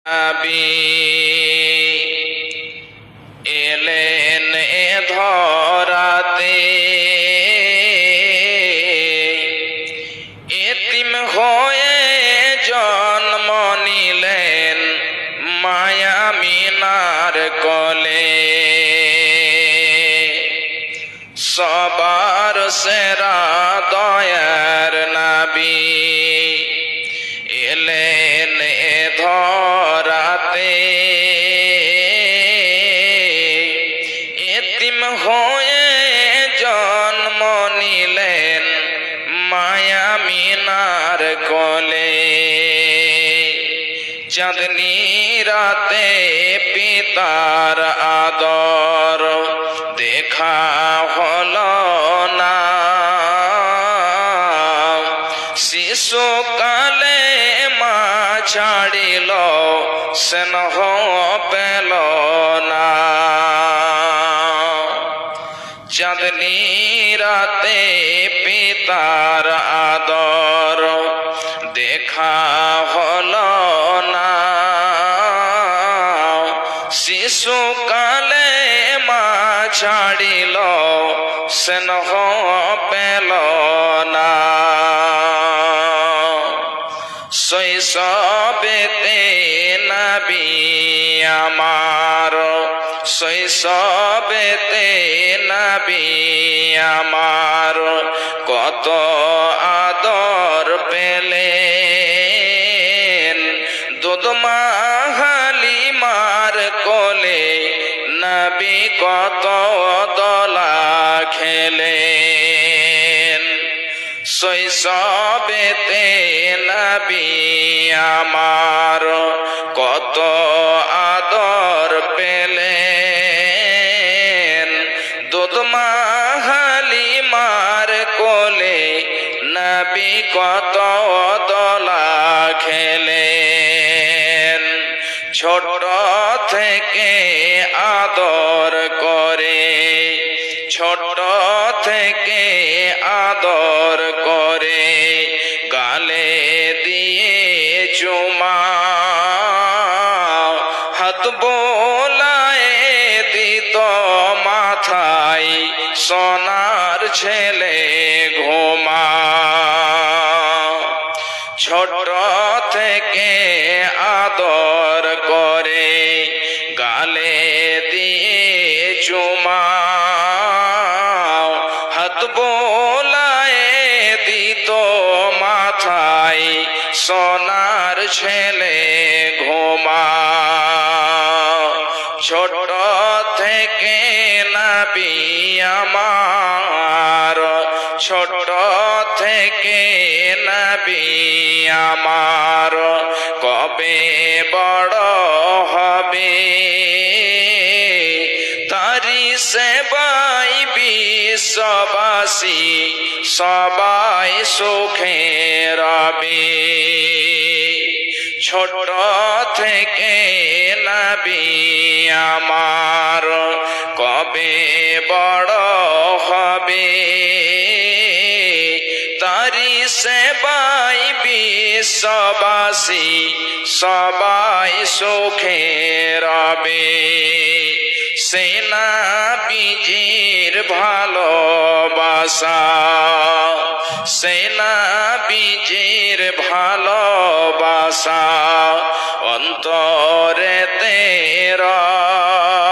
নবী এলেন এ ধরাতে, এতিম হয়ে জন্ম নিলেন মায়া মিনার কোলে। সবার সেরা দয়ার নবী এলেন এ ধরাতে, এতিম হয়ে জন্ম নিলেন মায়া মিনার কোলে। চাঁদনি রাতে পিতার আদর দেখা হলো না, শিশুকালে মা ছাড়িল স্নেহ পেল না। চাঁদনি রাতে পিতার আদর দেখা হলো না, শিশুকালে মা ছাড়িল স্নেহ পেল না। শৈশবেতে নবী আমার, শৈশবেতে নবী আমার কত আদর পেলেন। দুধমা হালিমার কোলে নবী কত দোলা খেলেন। শৈশবেতে নবী আমার কত আদর পেলেন। দুধমা হালিমার কোলে নবী কত দোলা খেলেন। ছোট থেকে আদর করে, ছোট থেকে আদর করে গালে দিয়ে চুমা, হাত বোলায় দিত মাথায় সোনার ছেলে ঘুমা। ছোট থেকে আদর করে গালে দিয়ে চুমা, হাত বোলায় দিত মাথায় সোনার ছেলে ঘুমা। ছোট থেকে নবী আমার, ছোট থেকে নবী আমার কবে বড় হবে, তারি সেবাই বিশ্ববাসী সবাই সুখে রবে। ছোট থেকে নবী আমার কবে বড় হবে, তারি সেবাই বিশ্ববাসী সবাই সুখে রবে। সেই নবীজির ভালোবাসা, সেই নবীজির ভালোবাসা অন্তরেতে রয়।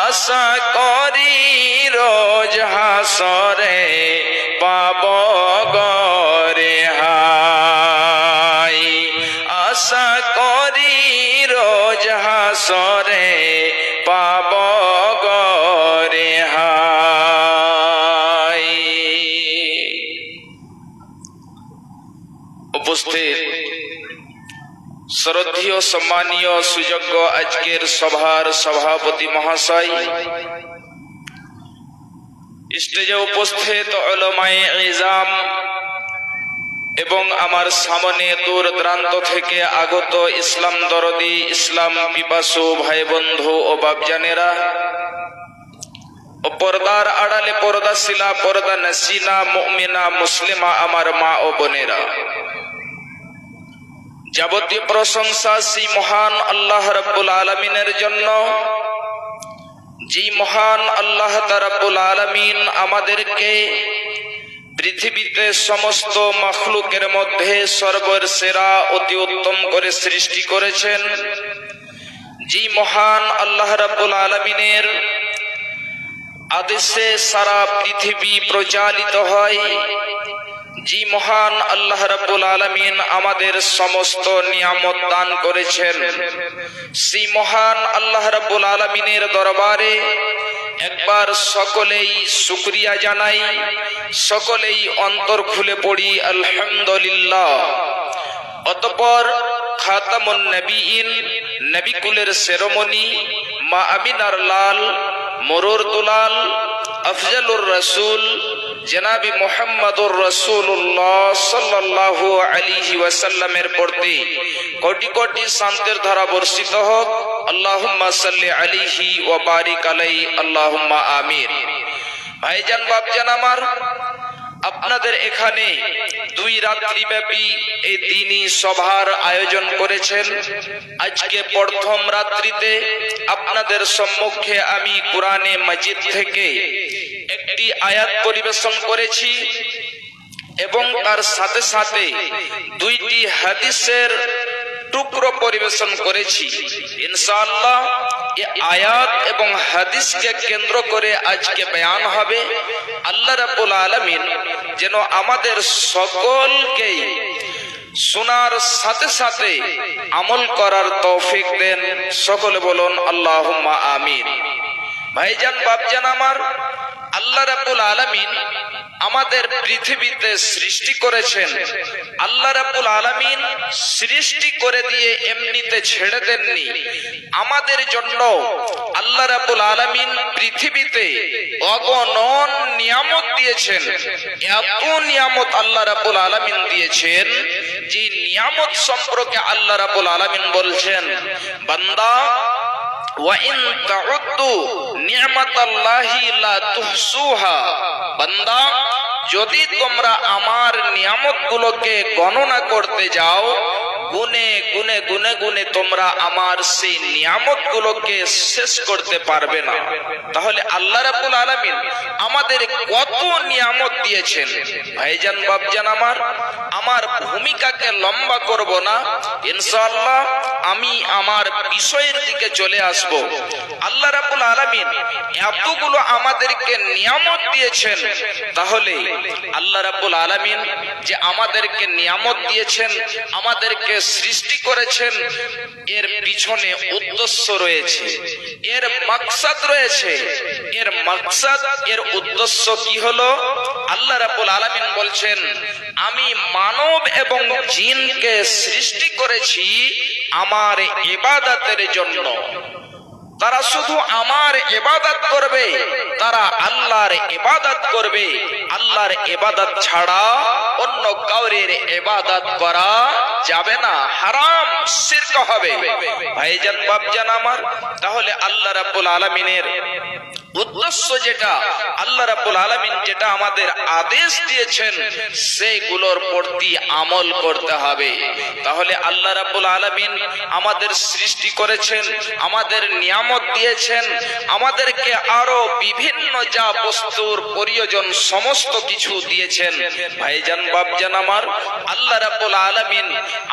আশা করি রোজ হাসরে পাব গরে হাই, আশা করি রোজ হাসরে পাব গরে হাই। উপস্থিত শ্রদ্ধেয় সম্মানীয় সুযোগ্য আজকের সভার সভাপতি মহাশয়, স্টেজে উপস্থিত উলামায়ে ইজাম এবং আমার সামনে দূর দূরান্ত থেকে আগত ইসলাম দরদি, ইসলাম পিপাসু ভাই বন্ধু ও বাপজানেরা, ও পর্দার আড়ালে পর্দাশীলা পর্দা নসিনা মুমিনা মুসলিমা আমার মা ও বোনেরা, যাবতীয় প্রশংসা সেই মহান আল্লাহ রাব্বুল আলামিনের জন্য, যে মহান আল্লাহ রাব্বুল আলামিন আমাদেরকে পৃথিবীতে সমস্ত মাখলুকের মধ্যে সর্বসেরা অতি উত্তম করে সৃষ্টি করেছেন। যে মহান আল্লাহ রাব্বুল আলামিনের আদেশে সারা পৃথিবী প্রচালিত হয়, যে মহান আল্লাহ রাব্বুল আলামিন আমাদের সমস্ত নিয়ামত দান করেছেন, সেই মহান আল্লাহ রাব্বুল আলামিনের দরবারে একবার সকলেই শুকরিয়া জানাই, সকলেই অন্তর খুলে পড়ি আলহামদুলিল্লাহ। অতঃপর খাতামুন নবীন, নবিকুলের শিরোমণি, মা আমিনার লাল, মরুর দুলাল, আফজালুর রাসূল জনাবি মুহাম্মদুর রাসূলুল্লাহ সাল্লাল্লাহু আলাইহি ওয়াসাল্লামের প্রতি কোটি কোটি শান্তির ধারা বর্ষিত হোক। আল্লাহুম্মা সাল্লি আলাইহি ওয়া বারিক আলাইহি, আল্লাহুম্মা আমিন। ভাইজান বাপজান আমার, আপনাদের এখানে 2 রাত্রি ব্যাপী এই দ্বীনি সভার আয়োজন করেছেন। আজকে প্রথম রাত্রিতে আপনাদের সম্মুখে আমি কুরআনে মাজিদ থেকে একটি আয়াত পরিবেশন করেছি এবং তার সাথে সাথে 2টি হাদিসের টুকরো পরিবেশন করেছি। ইনশাআল্লাহ এই আয়াত এবং হাদিসকে কেন্দ্র করে আজকে বয়ান হবে। আল্লাহ রাব্বুল আলামিন যেন আমাদের সকলকে শোনার সাথে সাথে আমল করার তৌফিক দেন। সকলে বলুন আল্লাহুম্মা আমিন। ভাইজান বাপজান আমার, আল্লাহ রাব্বুল আলামিন আমাদের পৃথিবীতে সৃষ্টি করেছেন। আল্লাহ রাব্বুল আলামিন সৃষ্টি করে দিয়ে এমনিতে ছেড়ে দেননি। আমাদের জন্য আল্লাহ রাব্বুল আলামিন পৃথিবীতে অগণন নিয়ামত দিয়েছেন। এত নিয়ামত আল্লাহ রাব্বুল আলামিন দিয়েছেন, যে নিয়ামত সম্পর্কে আল্লাহ রাব্বুল আলামিন বলছেন, বান্দা ওয়া ইন তাউদ্দু নি'মাতাল্লাহি লা তুহসুহা, বান্দা যদি তোমরা আমার নিয়ামতগুলোকে গণনা করতে যাও, গুনে গুনে গুনে গুনে তোমরা আমার সেই নিয়ামতগুলোকে শেষ করতে পারবে না। তাহলে আল্লাহ রাব্বুল আলামিন আমাদের কত নিয়ামত দিয়েছেন। ভাইজান বাপজান আমার ভূমিকাকে লম্বা করব না, ইনশাআল্লাহ আমি আমার বিষয়ের দিকে চলে আসব। আল্লাহ রাব্বুল আলামিন এতগুলো আমাদেরকে নিয়ামত দিয়েছেন, তাহলে আল্লাহ রাব্বুল আলামিন যে আমাদেরকে নিয়ামত দিয়েছেন, আমাদেরকে সৃষ্টি করেছেন, এর পিছনে উদ্দেশ্য রয়েছে, এর মাকসাদ রয়েছে। এর মাকসাদ, এর উদ্দেশ্য কি হলো? আল্লাহ রাব্বুল আলামিন বলছেন, আমি মানব এবং জিনকে সৃষ্টি করেছি আমার ইবাদতের জন্য। তারা শুধু আমার ইবাদত করবে, তারা আল্লাহর ইবাদত করবে। আল্লাহর ইবাদত ছাড়া অন্য কাউরের ইবাদত করা যাবে না, হারাম, শিরক হবে। ভাইজান বাপজান আমার, তাহলে আল্লাহ রাব্বুল আলামিনের উদ্দেশ্য যেটা, আল্লাহ রাব্বুল আলামিন যেটা আমাদের আদেশ দিয়েছেন, সেইগুলোর প্রতি আমল করতে হবে। তাহলে আল্লাহ রাব্বুল আলামিন আমাদের সৃষ্টি করেছেন, আমাদের নিয়ামত দিয়েছেন, আমাদেরকে আরো বিভিন্ন যা বস্তুর প্রয়োজন সমস্ত কিছু দিয়েছেন। ভাইজান বাপজান আমার, আল্লাহ রাব্বুল আলামিন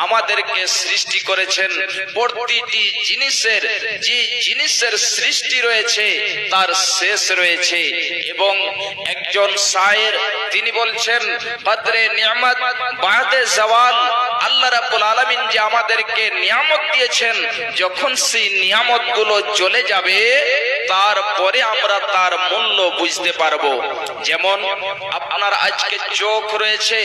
আমাদেরকে সৃষ্টি করেছেন। প্রতিটি জিনিসের, যে জিনিসের সৃষ্টি রয়েছে তার শেষ রয়েছে। এবং একজন শায়ের তিনি বলছেন, কদরে নিয়ামত বাদে জাওয়াল। আল্লাহ রাব্বুল আলামিন যে আমাদেরকে নিয়ামত দিয়েছেন, যখন সেই নিয়ামতগুলো চলে যাবে তারপরে আমরা তার মূল্য বুঝতে পারবো। যেমন আপনার আজকে চোখ রয়েছে,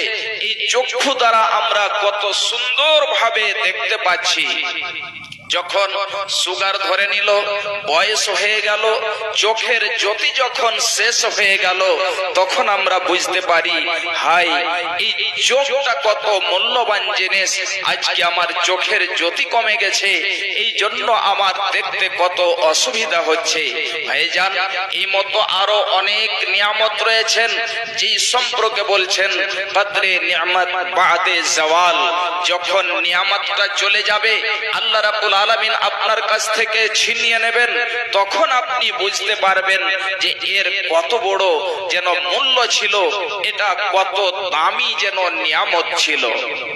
এই চক্ষু দ্বারা আমরা কত সুন্দরভাবে দেখতে পাচ্ছি। যখন সুগার ধরে নিল, বয়স হয়ে গেল, চোখের জ্যোতি যখন শেষ হয়ে গেল, তখন আমরা বুঝতে পারি হাই এই চোখটা কত মূল্যবান জিনিস। আজকে আমার চোখের জ্যোতি কমে গেছে, এই জন্য আমার দেখতে কত অসুবিধা হচ্ছে। ভাইজান, এই মতো আরো অনেক নিয়ামত রয়েছেন যে সম্পর্কে বলছেন বদরে নিয়ামত বাদে জাওয়াল। যখন নিয়ামতটা চলে যাবে, আল্লাহ রাব্বুল আলামিন আপনার কাছ থেকে ছিনিয়ে নেবেন, তখন আপনি বুঝতে পারবেন যে এর কত বড় যেন মূল্য ছিল, এটা কত দামি যেন নিয়ামত ছিল।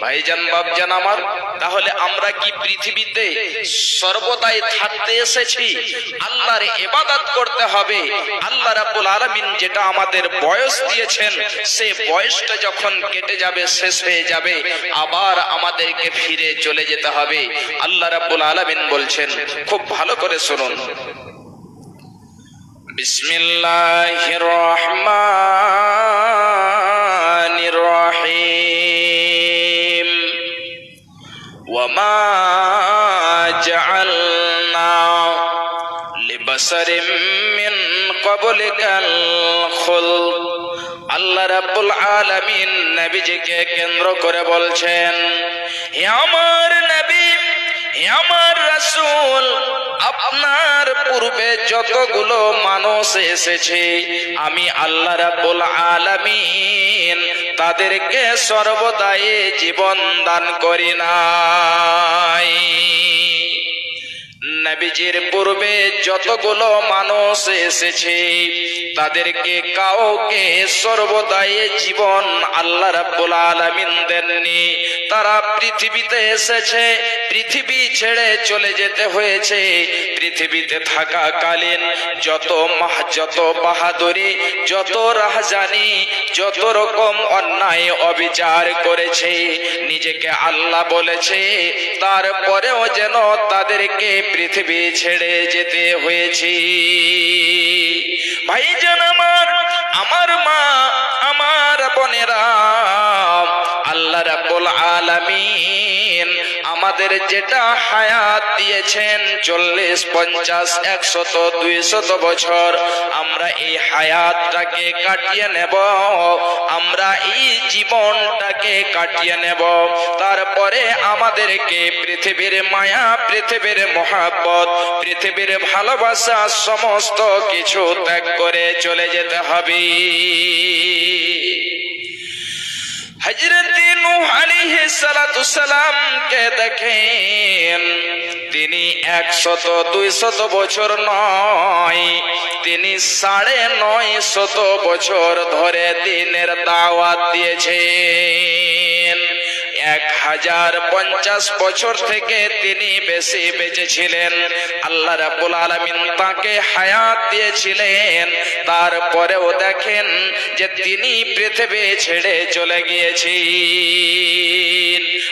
ভাইজান বাপজান আমার, তাহলে আমরা কি পৃথিবীতে সর্বদাই থাকতে এসেছি? আল্লাহর ইবাদত করতে হবে। আল্লাহ রাব্বুল আলামিন যেটা আমাদের বয়স দিয়েছেন, সে বয়সটা যখন কেটে যাবে, শেষ হয়ে যাবে, আবার আমাদেরকে ফিরে চলে যেতে হবে। আল্লাহ রাব্বুল আলামিন বলছেন, খুব ভালো করে শুনুন, বিসমিল্লাহির রহমানির রহিম। ওয়ামা জাআলনা লিবাসারিম মিন ক্বাবলিকাল খুলদ। আল্লাহ রাব্বুল আলামিন নবীজিকে কেন্দ্র করে বলছেন, হে আমার নবী, হে আমার রাসূল, আপনার পূর্বে যতগুলো মানুষ এসেছে, আমি আল্লাহ রাব্বুল আলামিন তাদেরকে সর্বদাই জীবন দান করি নাই। নবীজির পূর্বে যতগুলো মানুষ এসেছে, তাদেরকে কাউকে সর্বদাই জীবন আল্লাহ রাব্বুল আলামিন দেননি। তারা পৃথিবীতে এসেছে, পৃথিবী ছেড়ে চলে যেতে হয়েছে। পৃথিবীতে থাকাকালীন যত বাহাদুরি, যত রাহজানি, যত রকম অন্যায় অবিচার করেছে, নিজেকে আল্লাহ বলেছে, তারপরেও যেন তাদেরকে পৃথিবী ছেড়ে যেতে হয়েছে। ভাইজান আমার, আমার মা, আমার বোনেরা, আল্লাহ রাব্বুল আলামিন আমাদের যেটা হায়াত দিয়েছেন 40, 50, 100, 200 বছর, আমরা এই হায়াতটাকে কাটিয়ে নেব, আমরা এই জীবনটাকে কাটিয়ে নেব। তারপরে আমাদেরকে পৃথিবীর মায়া, পৃথিবীর মহাব্বত, পৃথিবীর ভালোবাসা সমস্ত কিছু ত্যাগ করে চলে যেতে হবে। হযরত নূহ আলাইহিস সালাতু সালাম কে দেখেন, তিনি 100, 200 বছর নয়, তিনি 950 বছর ধরে দ্বীনের দাওয়াত দিয়েছেন। 1050 বছর থেকে তিনি বেশি বেঁচে ছিলেন। আল্লাহ রাব্বুল আলামিন তাকে হায়াত দিয়েছিলেন, তারপরেও দেখেন যে তিনি পৃথিবী ছেড়ে চলে গিয়েছেন।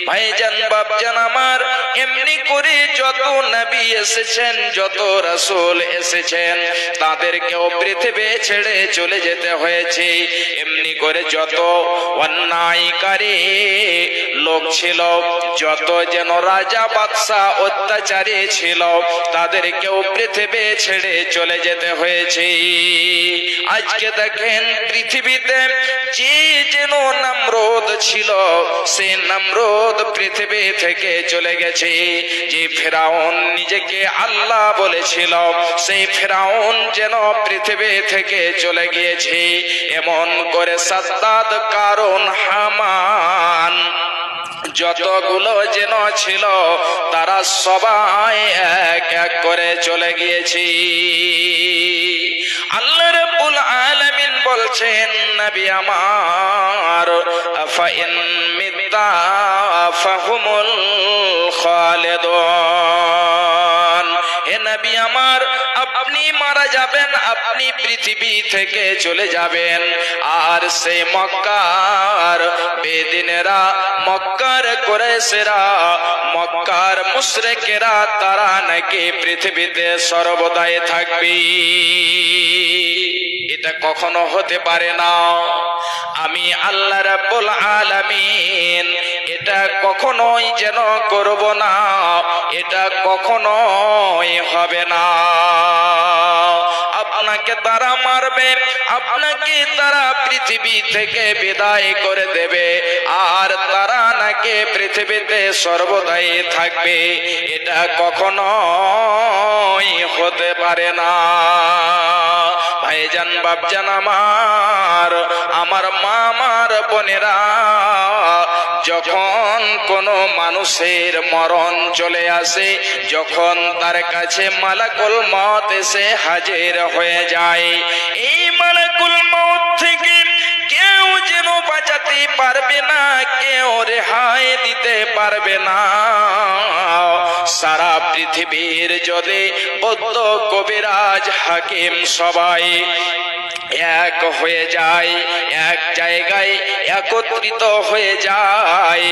ভাইজান বাপজান আমার, এমনি করে যত নবী এসেছেন, যত রাসূল এসেছেন, তাদেরকেও পৃথিবী ছেড়ে চলে যেতে হয়েছে। এমনি করে যত অন্যায়কারী লোক ছিল, যত যেন রাজা বাদশা অত্যাচারী ছিল, তাদেরকেও পৃথিবী ছেড়ে চলে যেতে হয়েছে। আজকে দেখেন পৃথিবীতে যে যেন নমরুদ ছিল, সে নমরুদ পৃথিবী থেকে চলে গেছে। যে ফেরাউন নিজেকে আল্লাহ বলেছিল, সেই ফেরাউন যেন পৃথিবী থেকে চলে গিয়েছে। এমন করে সাদ্দাদ, কারুন, হামান যতগুলো যেন ছিল, তারা সবাই এক এক করে চলে গিয়েছে। আল্লাহ রাব্বুল আলামিন বলছেন, নবী আমার, আফা ইন মিত্তা ফাহুমুল খালিদুন। হে নবী আমার, আপনি মারা যাবেন, আপনি পৃথিবী থেকে চলে যাবেন, আর সেই মক্কার বেদিনেরা, মক্কার কুরাইশরা, মক্কার মুশরিকেরা, তারা নাকি পৃথিবীতে সর্বদাই থাকবে। এটা কখনো হতে পারে না। আমি আল্লাহ রাব্বুল আলামিন এটা কখনোই যেন করব না। এটা কখনোই হবে না। আপনাকে তারা মারবে, আপনাকে তারা পৃথিবী থেকে বিদায় করে দেবে, আর তারা নাকি পৃথিবীতে সর্বদাই থাকবে, এটা কখনোই হতে পারে না। ভাইজান বাপজান আমার মা আমার বোনেরা, যখন কোনো মানুষের মরণ চলে আসে, যখন তার কাছে মালাকুল মউত এসে হাজির হয়ে যায়, এই মালাকুল মউত থেকে কেউ যেন বাঁচাতে পারবে না, কেউ রেহাই দিতে পারবে না। সারা পৃথিবীর যদি বৌদ্ধ কবিরাজ হাকিম সবাই এক হয়ে যায়, এক জায়গায় একত্রিত হয়ে যায়,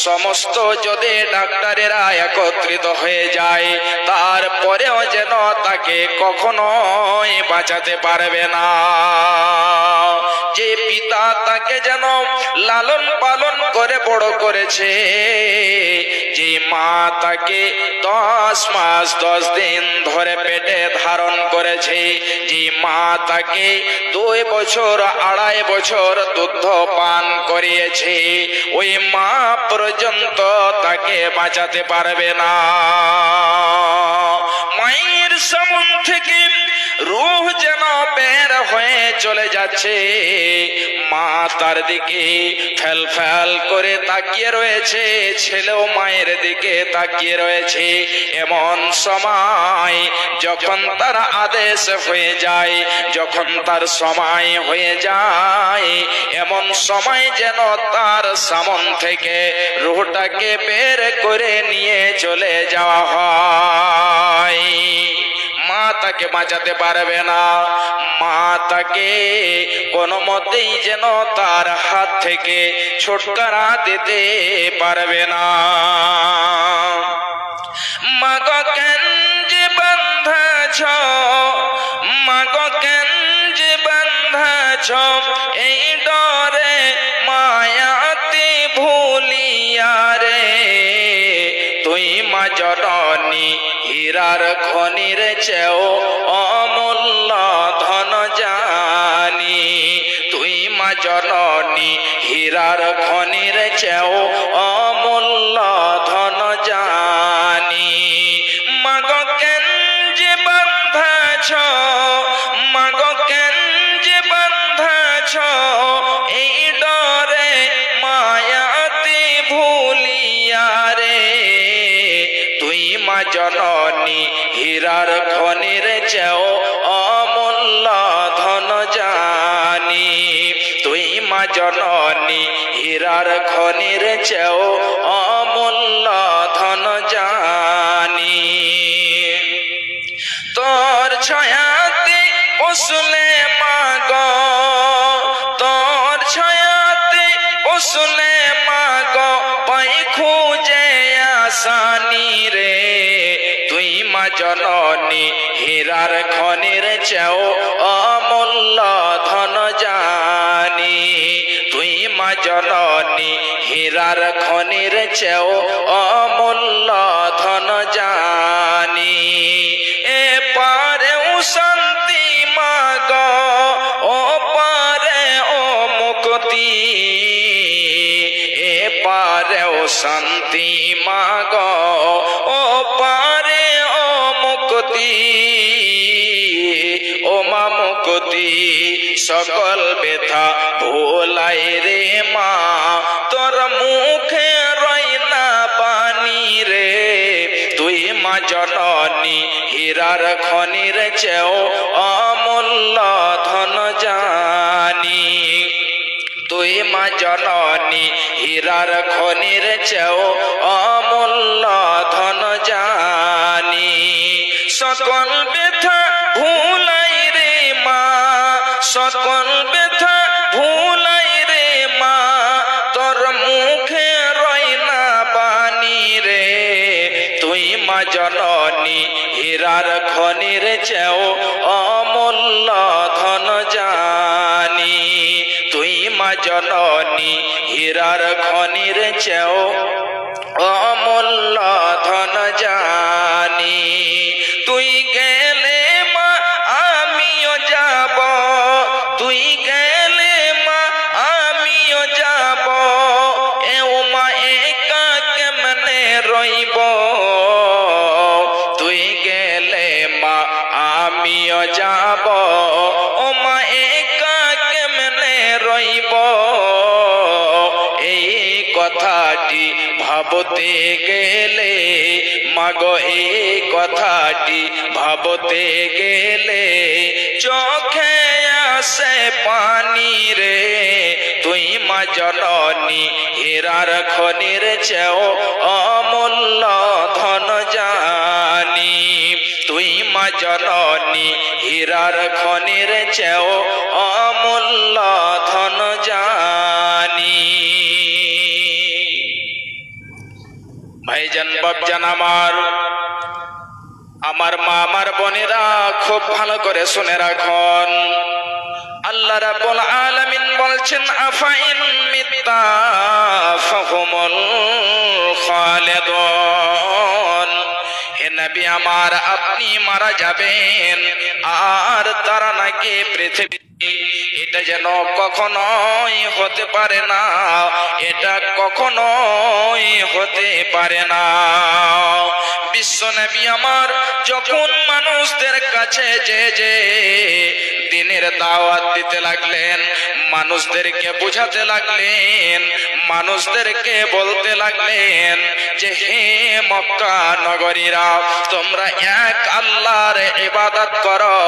সমস্ত যদি ডাক্তারেরা একত্রিত হয়ে যায়, তারপরেও যেন তাকে কখনোই বাঁচাতে পারবে না। যে পিতা তাকে যেন লালন পালন করে বড় করেছে, যে মা তাকে 10 মাস 10 দিন ধরে পেটে ধারণ করেছে, যে মা তাকে 2 বছর 2.5 বছর দুধ পান করিয়েছে, ওই মা পর্যন্ত তাকে বাঁচাতে পারবে না। মায়ের সামন থেকে রূহ যেন বের হয়ে চলে যাচ্ছে, মা তার দিকে ফেল ফেল করে তাকিয়ে রয়েছে, ছেলেও মায়ের দিকে তাকিয়ে রয়েছে। এমন সময় যখন তার আদেশ হয়ে যায়, যখন তার সময় হয়ে যায়, এমন সময় যেন তার সামন থেকে রূহটাকে বের করে নিয়ে চলে যাওয়া হয়। মা তাকে বাঁচাতে পারবে না, মা তাকে কোনো মতেই যেন তার হাত থেকে ছুটকারা দিতে পারবে না। মা গো কেন যে বাঁধাছ, মা গো কেন যে বাঁধাছ, এই ডরে মায়াতে ভুলিয়া রে, তুই মা জননী হীরার খনির চেয়েও অমূল্য ধন জানি, তুই মা জননী হীরার খনির চেয়েও অমূল্য ধন জানি। মা গো কেন যে বাঁধাছ, মা গো কেন যে বাঁধাছ, এই ডরে মায়াতে ভুলিয়া রে, তুই মা জননী হীরার খনির চেয়েও অমূল্য ধন জানি, তুই মা জননী হীরার খনির চেয়েও অমূল্য ধন জানি। তোর ছায়াতে বসলে মা গো, তোর ছায়াতে বসলে মা গো, পাই খুঁজে আসানি রে, তুই মা জননী হীরার খনির চেয়েও অমূল্য ধন জানি, তুই মা জননী হীরার খনির চেয়েও অমূল্য ধন জানি। এ পারেও শান্তি মা গো, ও পারে ও মুক্তি, এ পারেও শান্তি মা গো, ও পারে ও মুক্তি, ও মা মুক্তি, সকল ব্যথা ভোলাই রে মা, তোর মুখে রই না পানি রে, তুই মা জননী হীরার খনির চেয়েও অমূল্য ধন জানি, তুই মা জননী হীরার খনির চেয়েও অমূল্য ধন জানি। সকল ব্যথা ভুলাই রে মা, সকল ব্যথা ভুলাই রে মা, তোর মুখে রই না পানি রে, তুই মা জননী হীরার খনির চেয়েও অমূল্য ধন জানি, তুই মা জননী হীরার খনির চেয়েও অমূল্য ধন জানি। আমিও যাব, ও মা একা কেমনে রইব। এই কথাটি ভাবতে গেলে মাগো, এই কথাটি ভাবতে গেলে চোখে আসে পানি রে। তুই মা জননী হীরার খনির চেয়েও অমূল্য ধন জানি। তুই মা জননী হীরার খনির চেয়েও অমূল্য ধন জানি। ভাইজান বাপজান আমার মা আমার বোনেরা খুব ভালো করে শুনে রাখুন। আল্লাহ রাব্বুল আলামিন বলছেন আফাইন মিত্তা ফাহুমুল খালিদুন। হে নবী আমার, আপনি মারা যাবেন আর তারা নাকি পৃথিবী, এটা যেন কখনোই হতে পারে না, এটা কখনোই হতে পারে না। বিশ্ব নবী আমার যখন মানুষদের কাছে যে দিনের দাওয়াত দিতে লাগলেন, মানুষদেরকে বুঝাতে লাগলেন, মানুষদেরকে বলতে লাগলেন যে হে মক্কা নগরীরা, তোমরা এক আল্লাহর ইবাদত করো।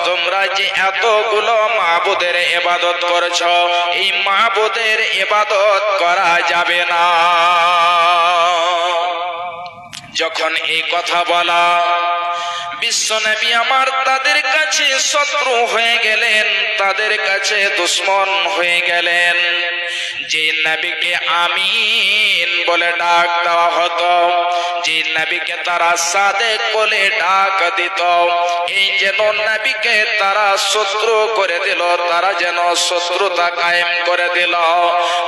তোমরা যে এতগুলো মাবুদের ইবাদত করছো, এই মাবুদের ইবাদত করা যাবে না। যখন এই কথা বলা, বিশ্ব নবী আমার তাদের কাছে শত্রু হয়ে গেলেন, তাদের কাছে দুশ্মন হয়ে গেলেন। যে নবীকে আমিন বলে ডাক দেওয়া হতো, যে নবীকে তারা সাদেক বলে ডাক দিত, এই যেন নবীকে তারা শত্রু করে দিল, তারা যেন শত্রুতা কায়েম করে দিল।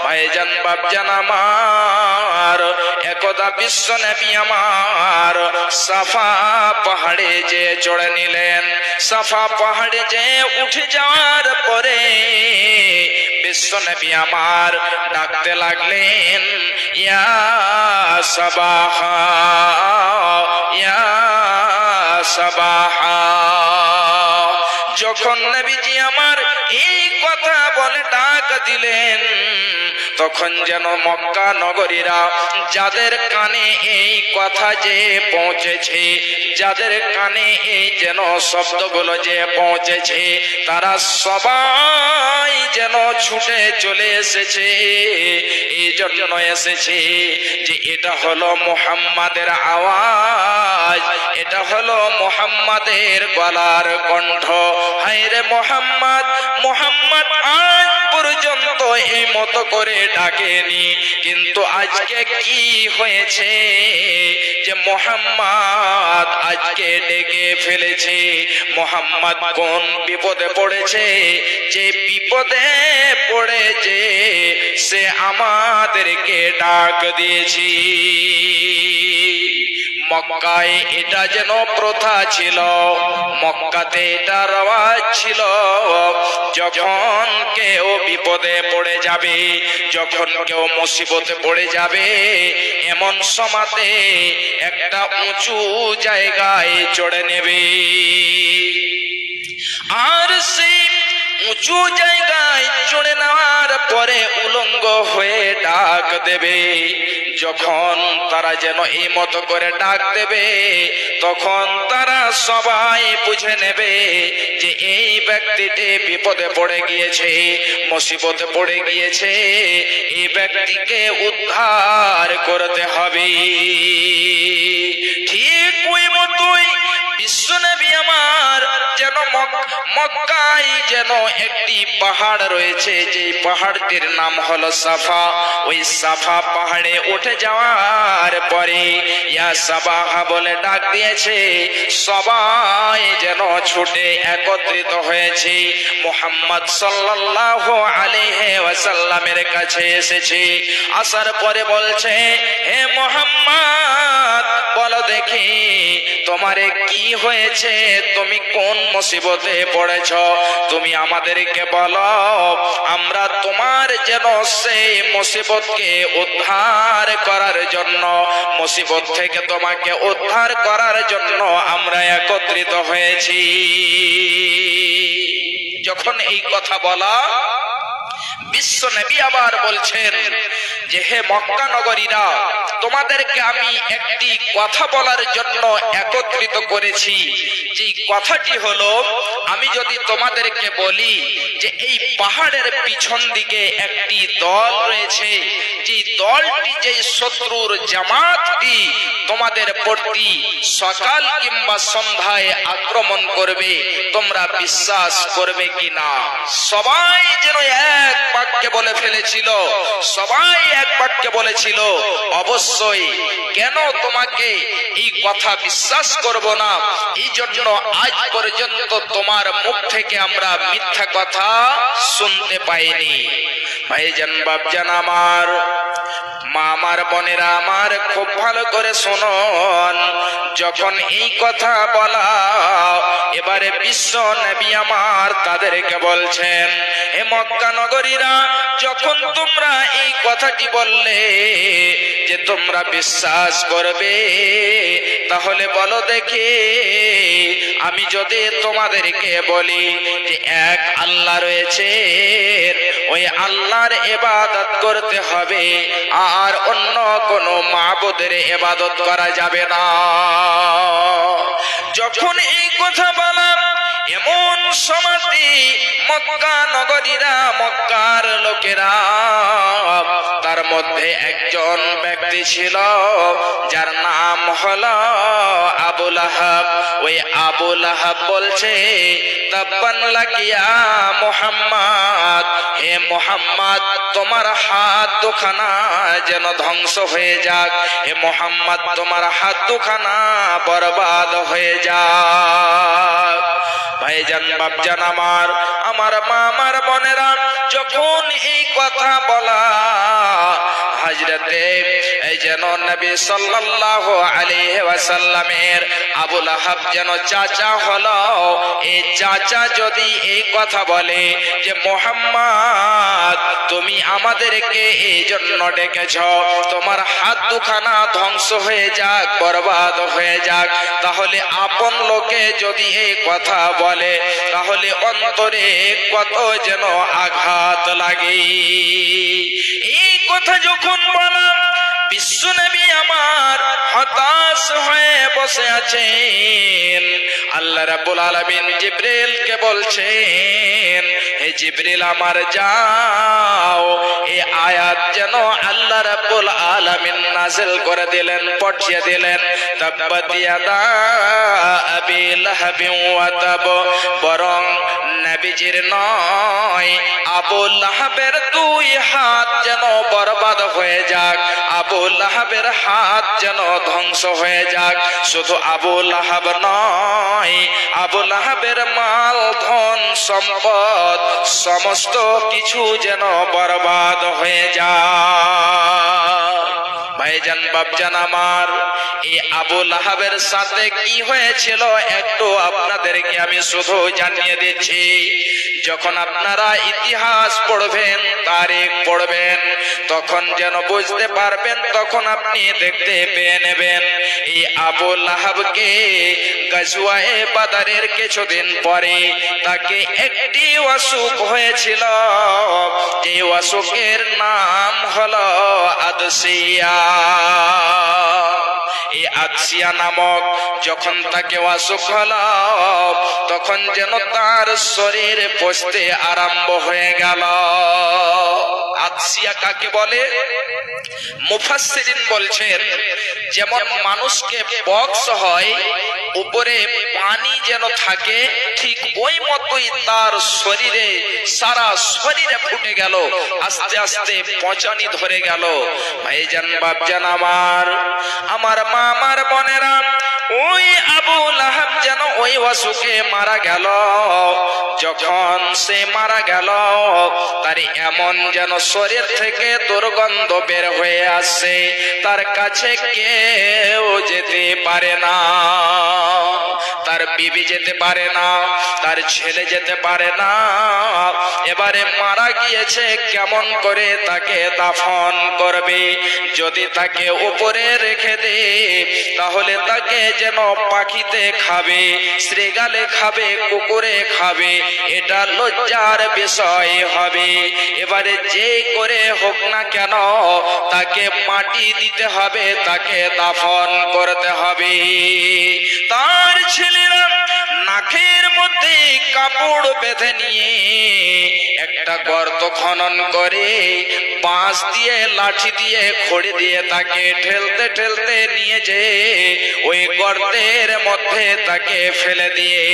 ভাইজান বাপজান আমার, একদা বিশ্ব নবী আমার সাফা পাহাড়ে যে চড়ে নিলেন। সাফা পাহাড়ে যে উঠে যাওয়ার পরে বিশ্ব নবী আমার ডাকতে লাগলেন ইয়া সাবাহা, ইয়া সাবাহা। যখন নবীজি আমার এই কথা বলে ডাক দিলেন, তখন যেন মক্কা নগরীরা, যাদের কানে এই কথা যে পৌঁছেছে, যাদের কানে এই যেন শব্দগুলো যে পৌঁছেছে, তারা সবাই যেন ছুটে চলে এসেছে। এই জন্য এসেছে যে এটা হলো মুহাম্মাদের আওয়াজ, এটা হলো মুহাম্মাদের গলার কণ্ঠ। হায়রে মুহাম্মদ, মুহাম্মদ আজ পর্যন্ত এই মতো করে ডাকেনি, কিন্তু আজকে কি হয়েছে যে মুহাম্মদ আজকে ডেকে ফেলেছে। মুহাম্মদ কোন বিপদে পড়েছে, যে বিপদে পড়েছে সে আমাদেরকে ডাক দিয়েছি। মক্কায় এটা যেন প্রথা ছিল, মক্কাতে এটা রওয়াজ ছিল, যখন কেউ বিপদে পড়ে যাবে, যখন কেউ মুসিবতে পড়ে যাবে, এমন সময়তে একটা উঁচু জায়গায় চড়ে নেবে, আর সেই উঁচু জায়গায় চড়ে নেওয়ার পরে উলঙ্গ হয়ে ডাক দেবে। যখন তারা যেন এই মতো করে ডাক দেবে, তখন তারা সবাই বুঝে নেবে যে এই ব্যক্তিটি বিপদে পড়ে গিয়েছে, মুসিবতে পড়ে গিয়েছে, এই ব্যক্তিকে উদ্ধার করতে হবে। ঠিক ওই মতোই বিশ্বনবী আমার যেন মক্কায় যেন একটি পাহাড় রয়েছে, যে পাহাড়টির নাম হলো সাফা। ওই সাফা পাহাড়ে উঠে যাওয়ার পরে ইয়া সাবাহা বলে ডাক দিয়েছে, সবাই যেন ছুটে একত্রিত হয়েছে, মুহাম্মদ সাল্লাল্লাহু আলাইহি ওয়াসাল্লামের কাছে এসেছে। আসার পরে বলছে, হে মুহাম্মদ বলো দেখি তোমারে কি হয়েছে, তুমি কোন মুসিবতে পড়েছ, তুমি আমাদেরকে বলো, আমরা তোমার যেন সেই মুসিবতকে উদ্ধার করার জন্য, মুসিবত থেকে তোমাকে উদ্ধার করার জন্য আমরা একত্রিত হয়েছি। যখন এই কথা বলা, বিশ্ব নবী আবার বলছেন যে হে মক্কা নগরীরা, তোমাদেরকে আমি একটি কথা বলার জন্য একত্রিত করেছি। যে কথাটি হলো, আমি যদি তোমাদেরকে বলি যে এই পাহাড়ের পিছন দিকে একটি দল রয়েছে, যে দলটি, যে শত্রুর জামাতটি তোমাদের প্রতি সকাল কিংবা সন্ধ্যায় আক্রমণ করবে, তোমরা বিশ্বাস করবে কিনা? সবাই যেন এক বাক্যে বলে ফেলেছিল, সবাই এক বাক্যে বলেছিল অবশ্যই। কেন তোমাকে এই কথা বিশ্বাস করব না? এই জন্য আজ পর্যন্ত তোমার মুখ থেকে আমরা মিথ্যা কথা শুনতে পাইনি। ভাইজান, বাপজান আমার, মা আমার, বোনেরা আমার, খুব ভালো করে শুনুন। যখন এই কথা বলা, এবারে বিশ্ব নবী আমার তাদেরকে বলছেন, হে মক্কা নগরীরা, যখন তোমরা এই কথাটি বললে যে তোমরা বিশ্বাস করবে, তাহলে বলো দেখি, আমি যদি তোমাদেরকে বলি যে এক আল্লাহ রয়েছে, ওই আল্লাহর ইবাদত করতে হবে, আর অন্য কোনো মাবুদের ইবাদত করা যাবে না। যখন এই কথা বলা, এমন সমাধি মক্কা নগরীরা, মক্কার লোকেরা, তার মধ্যে একজন ব্যক্তি ছিল যার নাম হলো আবু লাহাব। ওই আবু লাহাব বলছে, তাব্বান লাকিয়া মুহাম্মদ, হে মুহাম্মদ, তোমার হাত দুখানা যেন ধ্বংস হয়ে যাক, হে মুহাম্মদ, তোমার হাত দুখানা বরবাদ হয়ে যাক। ভাইজান, বাপজান আমার, আমার মা, আমার বোনেরা, যখন এই কথা বলা, হযরতে যেন নবী সাল্লাল্লাহু আলাইহি ওয়াসাল্লামের আবু লাহাব যেন চাচা হলো, এই চাচা যদি এই কথা বলে যে মুহাম্মদ, তুমি আমাদেরকে এই জন্য ডেকেছ, তোমার হাত দুখানা ধ্বংস হয়ে যাক, বরবাদ হয়ে যাক, তাহলে আপন লোকে যদি এই কথা বলে, তাহলে অন্তরে কত যেন আঘাত লাগে। এই কথা যখন বলা, বিশ্বনবী আমার হতাশ হয়ে বসে আছেন। আল্লাহ রাব্বুল আলামিন জিবরিলকে বলছেন, হে জিবরিল আমার, যাও এই আয়াত যেন আল্লাহ রাব্বুল আলামিন নাযিল করে দিলেন, পড়িয়ে দিলেন, তাব্বাত ইয়াদা আবি লাহাবিন ওয়া তাব। বরং নবীজির নয়, আবু লাহাবের দুই হাত যেন বরবাদ হয়ে যাক, আবু লাহাবের হাত যেন ধ্বংস হয়ে যাক। শুধু আবু লাহাব নয়, আবু লাহাবের মাল, ধন সম্পদ, সমস্ত কিছু যেন বরবাদ হয়ে যায়। ভাইজান, বাপজান আমার, এই আবু লাহাবের সাথে কি হয়েছিল একটু আপনাদেরকে আমি শুধু জানিয়ে দিচ্ছি। যখন আপনারা ইতিহাস পড়বেন, তারিখ পড়বেন, তখন যেন বুঝতে পারবেন, তখন আপনি দেখতে পেয়ে নেবেন। এই আবু লাহাবকে গাজওয়ায়ে বাদরের কিছুদিন পরে তাকে একটি অসুখ হয়েছিল, যে অসুখের নাম হলো আদসিয়া। এই আদসিয়া নামক যখন তাকে অসুখ হলো, তখন যেন তার শরীর পচতে আরম্ভ হয়ে গেল। আদসিয়া কাকে বলে? মুফাসসিরিন বলছেন, যেমন মানুষকে পক্স হয়, উপরে পানি যেন থাকে, ঠিক ওই মতোই তার শরীরে, সারা শরীরে ফুটে গেল, আস্তে আস্তে পচানি ধরে গেল। ভাইজান, বাপজান আমার, আমার মা, আমার বোনেরা, ওই আবু লাহাব যেন ওই অসুখে মারা গেল। যখন সে মারা গেল, তার এমন যেন শরীর থেকে দুর্গন্ধ বের হয়ে আসছে, তার কাছে কেউ যেতে পারে না। তার তার বিবি যেতে পারে না, তার ছেলে যেতে পারে না। এবারে মারা গিয়েছে, কেমন করে তাকে দাফন করবে? যদি তাকে উপরে রেখে দে তাহলে তাকে যেন পাখিতে খাবে, শ্রীগালে খাবে, কুকুরে খাবে, এটা লজ্জার বিষয় হবে। এবারে যে করে হোক না কেন তাকে মাটি দিতে হবে, তাকে দাফন করতে হবে। তার ছেলেরা নাকের মধ্যে কাপড় বেঁধে নিয়ে একটা গর্ত খনন করে বাঁশ দিয়ে, লাঠি দিয়ে, খড়ি দিয়ে তাকে ঠেলতে ঠেলতে নিয়ে যে ওই গর্তের মধ্যে তাকে ফেলে দিয়ে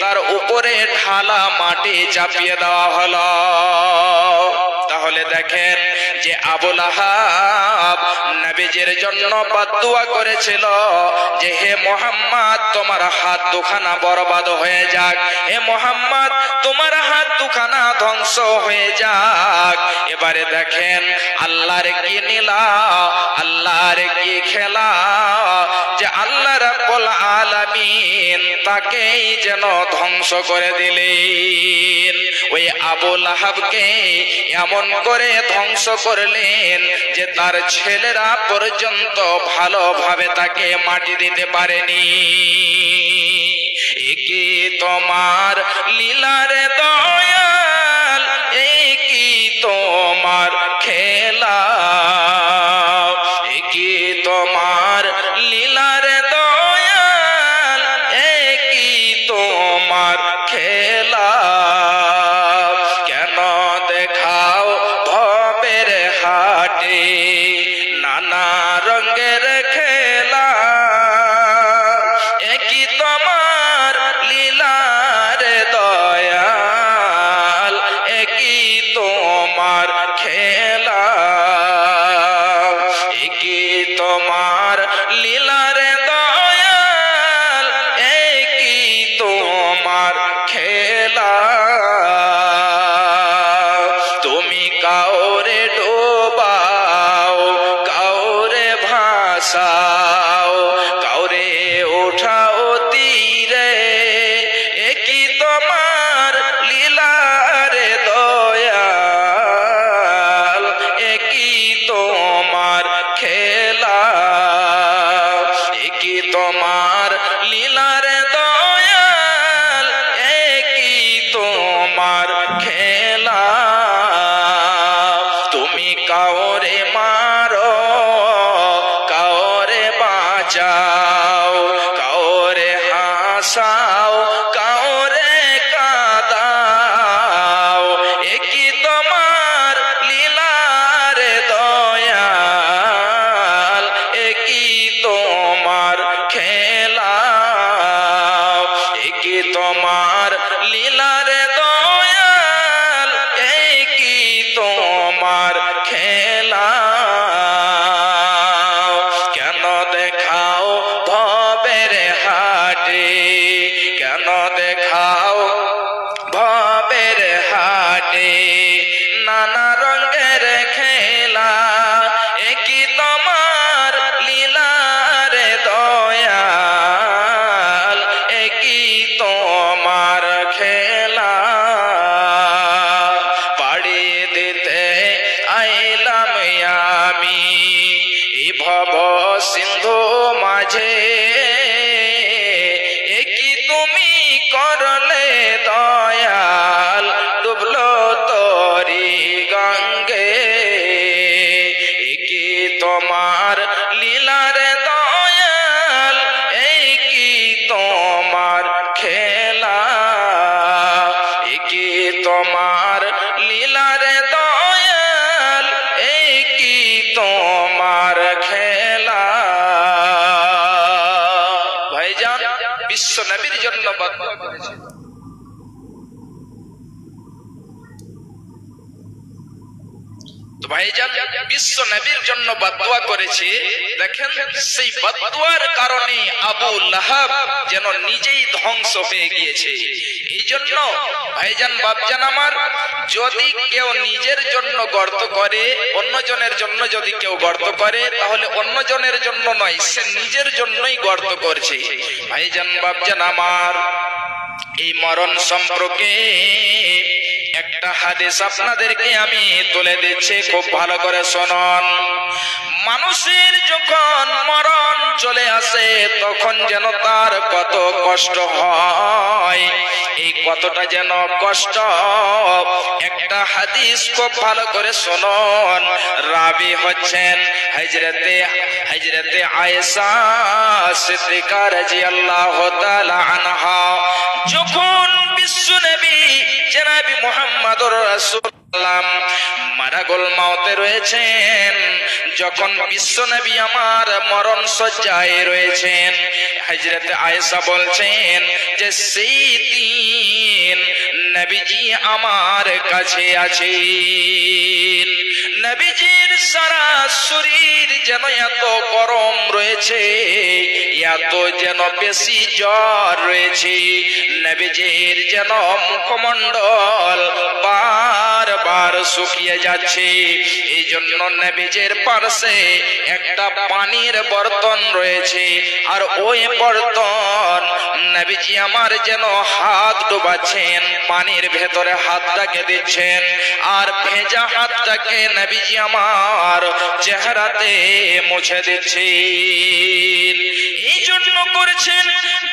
তার উপরে ঢালা মাটি চাপিয়ে দেওয়া হলো। তাহলে দেখেন যে আবু লাহাব নবীজির জন্য বদদুয়া করেছিল যে হে মুহাম্মদ তোমার হাত দুখানা বরবাদ হয়ে যাক, হে মুহাম্মদ তোমার হাত দুখানা ধ্বংস হয়ে যাক। এবারে দেখেন আল্লাহর কি নীলা, আল্লাহর কি খেলা যে আল্লাহ রাব্বুল আলামিন তাকেই যেন ধ্বংস করে দিলেন। ওই আবু লাহাবকে এমন করে ধ্বংস করলেন যে তার ছেলেরা পর্যন্ত ভালোভাবে তাকে মাটি দিতে পারেনি। একি তোমার লীলার দয়াল, একি তোমার খেলা, একি তোমার লীলার দয়াল, একি তোমার খেলা। কেন দেখাও ভবের হাটে নানা রঙের খেলা, একই তোমার লীলার দয়াল, একই তোমার খেলা, একই তোমার লীলার দয়াল, একই তোমার খেলা। তুমি কাউরে ডোবাও, কাউরে ভাসাও, কাউরে ওঠাও তীরে, একই তোমার লীলার দয়াল, একই তোমার খেলা, একই তোমার লীলার দয়াল, একই তোমার খেলা। তুমি কাউরে মারো, কাউরে বাঁচাও, কাউরে হাসাও, কাউরে কাঁদাও, একই তোমার লীলার দয়াল, একই তোমার খেলা, একই তোমার লীলার দয়াল, একই তোমার খেলা। কেন দেখাও ভবের হাটে, কেন দেখাও ভবের হাটে নানা রঙের খেলা, একই তোমার লীলার দয়াল, একই তোমার খেলা। পাড়ি দিতে আইলাম আমি এই ভব সিন্ধু মাঝে, একই তুমি করলে দয়াল, ডুবলো তরি গঙ্গে, একই তোমার লীলার দয়াল, একই তোমার খেলা, একই তোমার লীলার দয়াল, একই তোমার খেলা। ভাইজান বিশ্ব নবীর জন্য বদদুয়া করেছে। তো ভাইজান বিশ্ব নবীর জন্য বদদুয়া করেছে। দেখেন সেই বদদুয়ার কারণে আবু লাহাব যেন নিজেই ধ্বংস হয়ে গিয়েছে। এই জন্য ভাইজান বাপজান আমার, যদি কেউ নিজের জন্য গর্ত করে, অন্যজনের জন্য যদি কেউ গর্ত করে, তাহলে অন্যজনের জন্য নয়, সে নিজের জন্যই গর্ত করছে। ভাইজান বাপজান আমার, এই মরণ সম্পর্কে একটা হাদিস আপনাদেরকে আমি তুলে দিচ্ছি, খুব ভালো করে শুনুন। মানুষের যখন মরণ চলে আসে তখন যেন তার কত কষ্ট হয়, এই কতটা যেন কষ্ট, একটা হাদিস খুব ভালো করে শুনুন। রাবি হচ্ছেন হযরতে আয়েশা সিদ্দিকা রাদিয়াল্লাহু তাআলা আনহা। যখন বিশ্বনবী জনাব মুহাম্মদুর রাসূলুল্লাহ মারাগুল মাউতে রয়েছেন, যখন বিশ্বনবী আমার মরণ শয্যায় রয়েছেন, হযরত আয়েশা বলছেন যে সেই দিন নবীজি আমার কাছে আছেন। নবীজির সারা শরীর যেন এত গরম রয়েছে, এত যেন বেশি জ্বর রয়েছে, নবীজির যেন মুখমণ্ডল বারবার শুকিয়ে যাচ্ছে। এই জন্য নবীজির পাশে একটা পানির বর্তন রয়েছে, আর ওই বর্তন নবীজি আমার যেন হাত ডুবাচ্ছেন, পানির ভেতরে হাতটাকে দিচ্ছেন, আর ভেজা হাতটাকে নবীজি আমার চেহারাতে মুছে দিচ্ছেন। এই জন্য করেছেন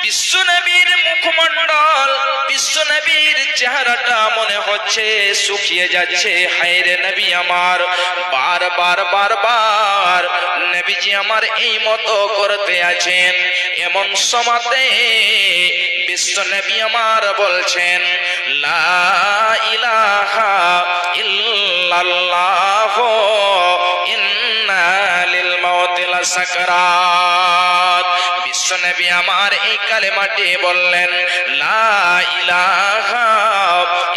বিশ্বনবীর মুখমণ্ডল, বিশ্বনবীর চেহারাটা মনে হচ্ছে শুকিয়ে যাচ্ছে। হায়রে নবী আমার, বারবার নবীজি আমার এই মতো করতে আছেন। এমন সময়তে বিশ্বনবী আমার বলছেন, লা ইলাহা ইল্লাল্লাহ ইন্না লিল মাউতি লাসাকরাত। বিশ্বনবী আমার এই কালেমাটি বললেন, লা ইলাহা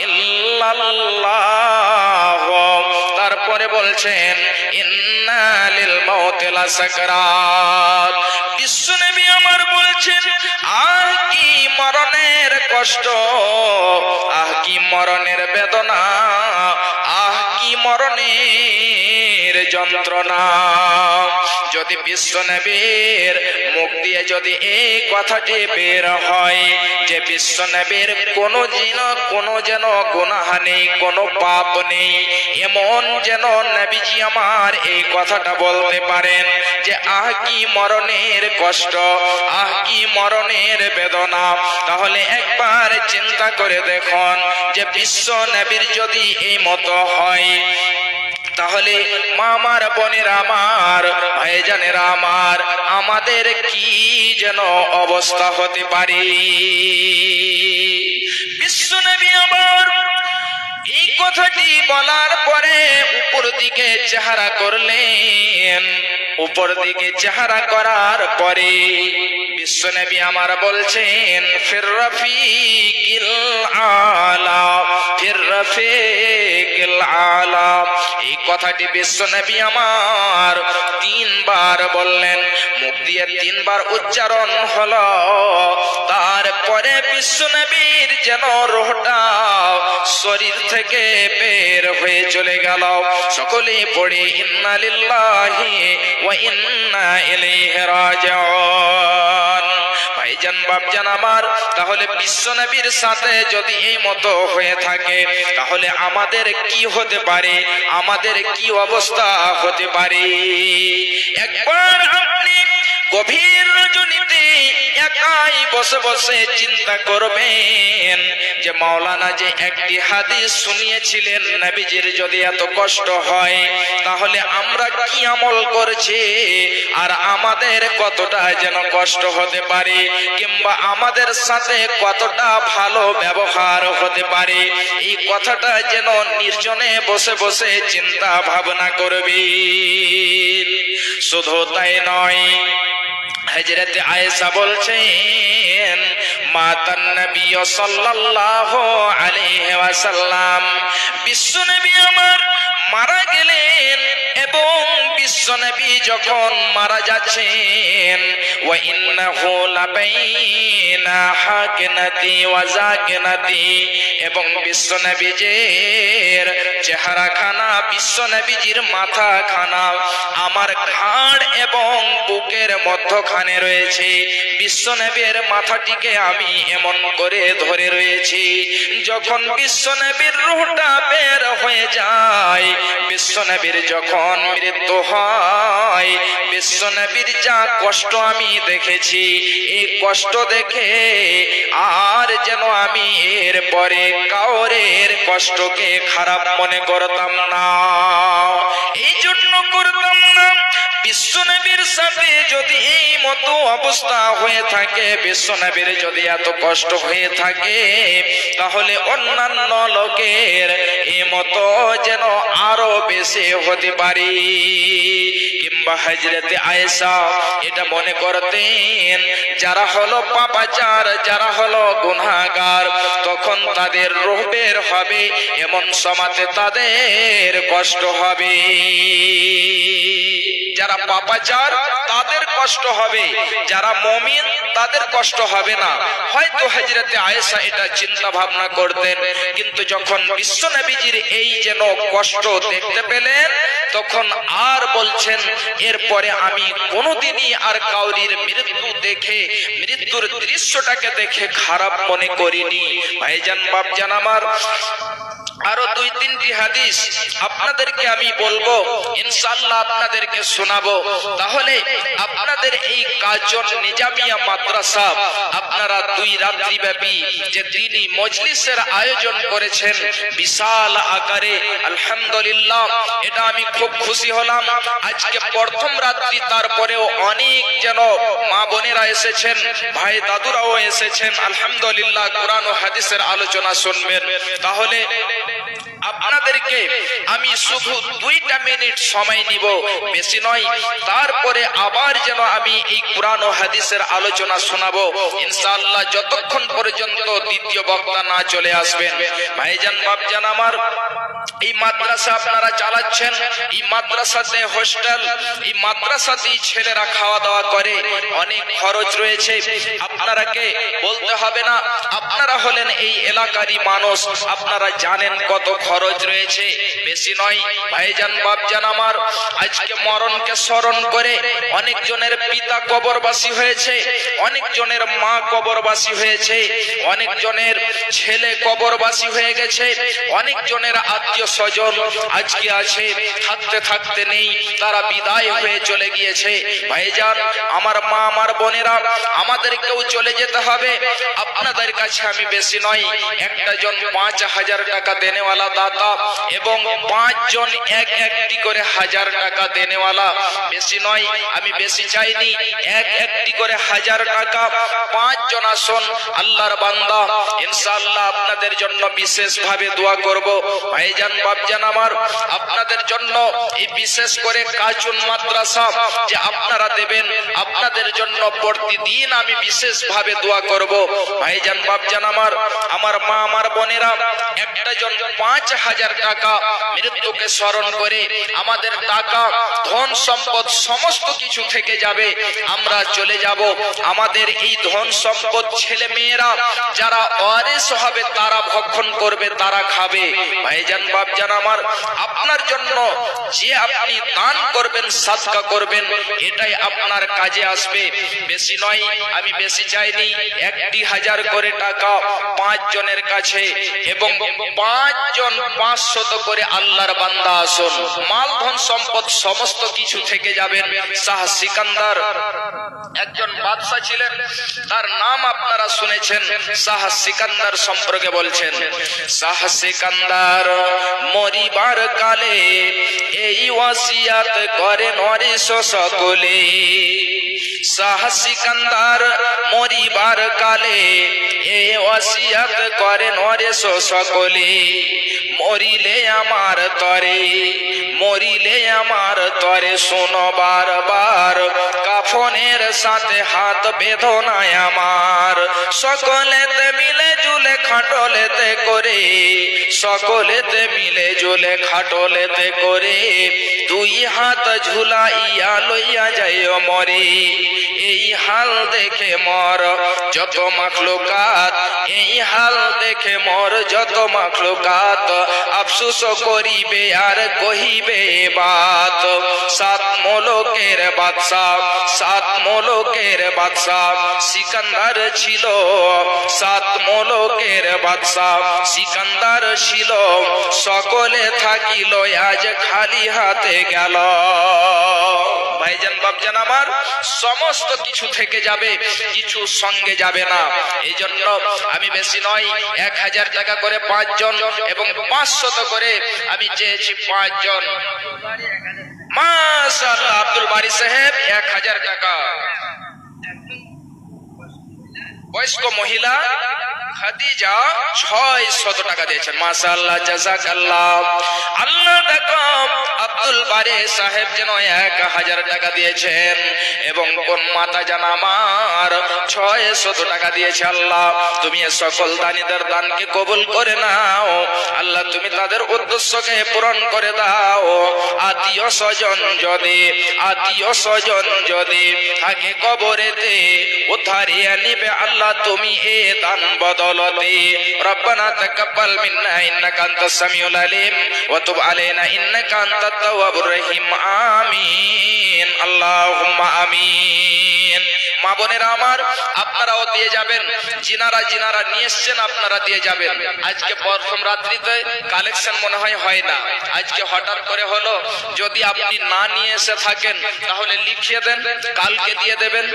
ইল্লাল্লাহ, তারপরে বলছেন ইন্না লিল মাউতি লাসাকরাত। বিশ্বনবী আমার বলছেন, আহ কি মরণের কষ্ট, আহ কি মরণের বেদনা, আহ কি মরণের যন্ত্রণা। যদি বিশ্বনবীর মুখ দিয়ে যদি এই কথাটি বের হয় যে বিশ্বনবীর কোনো যেন গুনাহ নেই, কোনো পাপ নেই, এমন যেন নবীজি আমার এই কথাটা বলতে পারেন যে আহ কি মরণের কষ্ট, আহ কি মরণের বেদনা, তাহলে একবার চিন্তা করে দেখুন যে বিশ্ব নবীর যদি এই মতো হয়, তাহলে মামার বোনেরা আমার, ভাইজানেরা আমার, আমাদের কি যেন অবস্থা হতে পারে। বিশ্বনবী আমার এই কথাটি বলার পরে উপর দিকে চেহারা করলেন। উপর দিকে চেহারা করার পরে বিশ্বনবী আমার বলছেন, ফির রফিকিল আলা, ফির রফিকিল আলা। এই কথাটি বিশ্বনবী আমার তিনবার বললেন, মুখ দিয়ে তিনবার উচ্চারণ হলো। তারপরে বিশ্বনবীর যেন রূহটা শরীর থেকে বের হয়ে চলে গেল। সকলে পড়ে ইন্না লিল্লাহি ওয়া ইন্না ইলাইহি রাজিউন। ভাইজান বাপজান আমার, তাহলে বিশ্বনবীর সাথে যদি এই মতো হয়ে থাকে, তাহলে আমাদের কি হতে পারে, আমাদের কি অবস্থা হতে পারে। একবার আপনি গভীর রজনীতে একাই বসে বসে চিন্তা করবেন যে মাওলানা যে একটি হাদিস শুনিয়েছিলেন, নবীজির যদি এত কষ্ট হয়, তাহলে আমরা কি আমল করছি, আর আমাদের কতটা যেন কষ্ট হতে পারে, কিংবা আমাদের সাথে কতটা ভালো ব্যবহার হতে পারে। এই কথাটা যেন নির্জনে বসে বসে চিন্তা ভাবনা করবে। শুধু তাই নয়, হযরত আয়েশা বলছেন, মাতান নবী সাল্লাল্লাহু আলাইহি ওয়াসাল্লাম, বিশ্বনবী আমার মারা গেলেন এবং বিশ্বনবী যখন মারা যাচ্ছেন ওয়া ইন্নাহু লাবাইনা হাকিনাতি ওয়া জাকিনাতি এবং বিশ্বনবীজির চেহারাখানা বিশ্বনবীজির মাথাখানা আমার ঘাড় এবং বুকের মধ্যখানে রয়েছে। বিশ্বনবীর মাথাটিকে আমি এমন করে ধরে রয়েছি। যখন বিশ্বনবীর রূহটা বের হয়ে যায়, বিশ্বনবীর যখন মৃত্যু হয়, বিশ্বনবীর যা কষ্ট আমি দেখেছি, এই কষ্ট দেখে আর যেন আমি এর পরে কাউরের কষ্টকে খারাপ মনে করতাম না। এই জন্য করতাম না। বিশ্বনবীর সাথে যদি এই মতো অবস্থা হয়ে থাকে, বিশ্বনবীর যদি এত কষ্ট হয়ে থাকে, তাহলে অন্যান্য লোকের এই মতো যেন আরো বেশি হতে পারে। কিংবা হযরতে আয়েশা এটা মনে করতেন, যারা হলো পাপাচার, যারা হলো গুনাহগার, তখন তাদের রূহ বের হবে, এমন সময়তে তাদের কষ্ট হবে। যারা পাপাচার তাদের কষ্ট হবে, যারা মুমিন তাদের কষ্ট হবে না। হয়তো হযরতে আয়েশা এটা চিন্তা ভাবনা করতেন, কিন্তু যখন বিশ্বনবীজির এই যেন কষ্ট দেখতে পেলেন, তখন আর বলছেন, এরপরে আমি কোনোদিনই আর কাউরির মৃত্যু দেখে, মৃত্যুর দৃশ্যটাকে দেখে খারাপ মনে করিনি। ভাইজান বাপজান আমার, আরো 2-3টি হাদিস আপনাদেরকে আমি বলবো, ইনশাআল্লাহ আপনাদেরকে শোনাবো। তাহলে আপনাদের এই কাজন নিজামিয়া মাদ্রাসা আপনারা 2 রাত্রি ব্যাপী যে দিনী মজলিসের আয়োজন করেছেন বিশাল আকারে, আলহামদুলিল্লাহ, এটা আমি খুব খুশি হলাম। আজকে প্রথম রাত্রি, তারপরেও অনেক যেন মা বোনেরা এসেছেন, ভাই দাদুরাও এসেছেন, আলহামদুলিল্লাহ, কোরআন ও হাদিসের আলোচনা শুনবেন। তাহলে আপনাদেরকে আমি শুধু 2টা মিনিট সময় নিব, বেশি নয়। তারপরে আবার যেন আমি এই কোরআন ও হাদিসের আলোচনা শোনাবো ইনশাআল্লাহ, যতক্ষণ পর্যন্ত দ্বিতীয় বক্তা না চলে আসবেন। ভাইজান বাপজান আমার, এই মাদ্রাসা আপনারা চালাচ্ছেন, এই মাদ্রাসাতে হোস্টেল, এই মাদ্রাসাতেই ছেলেরা খাওয়া দাওয়া করে, অনেক খরচ রয়েছে। আপনারাকে বলতে হবে না, আপনারা হলেন এই এলাকারই মানুষ, আপনারা জানেন কত খরচ রয়েছে, বেশি নয়। ভাইজান বাপজান আমার, আজকে মরণকে স্মরণ করে অনেক জনের পিতা কবরবাসী হয়েছে, অনেক জনের মা কবরবাসী হয়েছে, অনেক জনের ছেলে কবরবাসী হয়ে গেছে, অনেক জনের আত্মীয় স্বজন আজকে আছে, থাকতে থাকতে নেই, তারা বিদায় হয়ে চলে গিয়েছে। ভাইজান আমার মা আমার বোনেরা, আমাদেরকেও চলে যেতে হবে। আপনাদের কাছে আমি বেশি নয়, একটা জন 5000 টাকা দেনেওয়ালা দাতা এবং 5 জন এক একটি করে 1000 টাকা দেনেওয়ালা, বেশি নয়, আমি বেশি চাইনি, এক একটি করে 1000 টাকা, 5 জন আসুন, আল্লাহর বান্দা, ইনশাআল্লাহ আপনাদের জন্য বিশেষ ভাবে দোয়া করব। ভাইজান বাপজান আমার, আপনাদের জন্য এই বিশেষ করে কাজুন মাদ্রাসা যে আপনারা দেবেন, আপনাদের জন্য প্রতিদিন আমি বিশেষ ভাবে দোয়া করব। ভাইজান বাপজান আমার, আমার মা আমার বোনেরা, একটা জন 5000 টাকা মৃত্যুকে স্মরণ করে, আমাদের টাকা ধন সম্পদ সমস্ত কিছু থেকে যাবে, আমরা চলে যাব। আমাদের এই ধন সম্পদ ছেলে মেয়েরা যারা ওয়ারিস হবে তারা ভক্ষণ করবে, তারা খাবে। ভাইজান বাপজান আমার, আপনার জন্য যে আপনি দান করবেন, সাদকা করবেন, এটাই আপনার কাজে আসবে। বেশি নয়, আমি বেশি চাইনি, 1000 করে টাকা 5 জনের কাছে, এবং 5 জন 500 করে আল্লাহর বান্দা আসুন, মাল ধন সম্পদ সমস্ত কিছু থেকে যাবেন। শাহ সিকান্দার একজন বাদশা ছিলেন, তার নাম আপনারা শুনেছেন। শাহ সিকান্দার সম্পর্কে বলছেন, শাহ সিকান্দার মরিবার কালে এই ওয়াসিয়াত করেন ওয়ারিস সকলে। শাহ সিকান্দার মরিবার কালে এই ওয়াসিয়াত করেন ওয়ারিস সকলে। মরিলে আমার তরে, মরিলে আমার তরে, শোনো বারবার, কাফনের সাথে হাত বেঁধো না আমার, সকলেতে মিলে জুলে ঝুলে খাটলেতে করে, সকলেতে মিলে ঝুলে খাটলেতে করে, দুই হাত ঝুলাইয়া লইয়া যায় মরে। এই হাল দেখে মর যত মাখলুকাত, এই হাল দেখে মর যত মাখলুকাত, আফসোস করিবে আর কহিবে বাত। সাত মোলকের বাদশাহ, সাত মোলকের বাদশাহ সিকান্দার ছিল, সাত মোলকের বাদশাহ সিকান্দার ছিল, সকলে থাকিল আজ খালি হাতে গেল। ভাইজান বাপজান আমার, সমস্ত কিছু থেকে যাবে, কিছু সঙ্গে যাবে না। এই জন্য আমি বেশি নয়, 1000 টাকা করে 5 জন এবং 500 করে আমি চেয়েছি 5 জন। মাশাআল্লাহ, আব্দুল বারী সাহেব 1000 টাকা। বয়স্ক মহিলা খাদিজা 600 টাকা দিয়েছেন। মাশাআল্লাহ, জাযাকাল্লাহ। আল্লাহ টাকা আব্দুল বারী সাহেব যেন 1000 টাকা দিয়েছেন এবং কোন মাতা জান আমার 600 টাকা দিয়েছে। আল্লাহ তুমি সকল দানীদের দানকে কবুল করে নাও। আল্লাহ তুমি তাদের উদ্দেশ্যকে পূরণ করে দাও। আত্মীয় স্বজন যদি, আত্মীয় স্বজন যদি থাকে কবরেতে, উদ্ধারিয়ে নিবে আল্লাহ তুমি এ দান বদলতে। রব্বানা তাকাব্বাল মিন্না ইন্নাকা আনতাস সামিউল আলিম ওয়া তুব আলাইনা ইন্নাকা আনতাত তাওয়াবুর রহিম। আমিন, আল্লাহুম্মা আমিন। মা বোনেরা আমার, আপনারাও দিয়ে যাবেন, জিনারা জিনারা নিয়ে এসছেন আপনারা দিয়ে যাবেন। আজকে প্রথম রাত্রিতে কালেকশন মনে হয় না, আজকে হঠাৎ করে হলো। যদি আপনি না নিয়ে এসে থাকেন তাহলে লিখিয়ে দেন, কালকে দিয়ে দেবেন।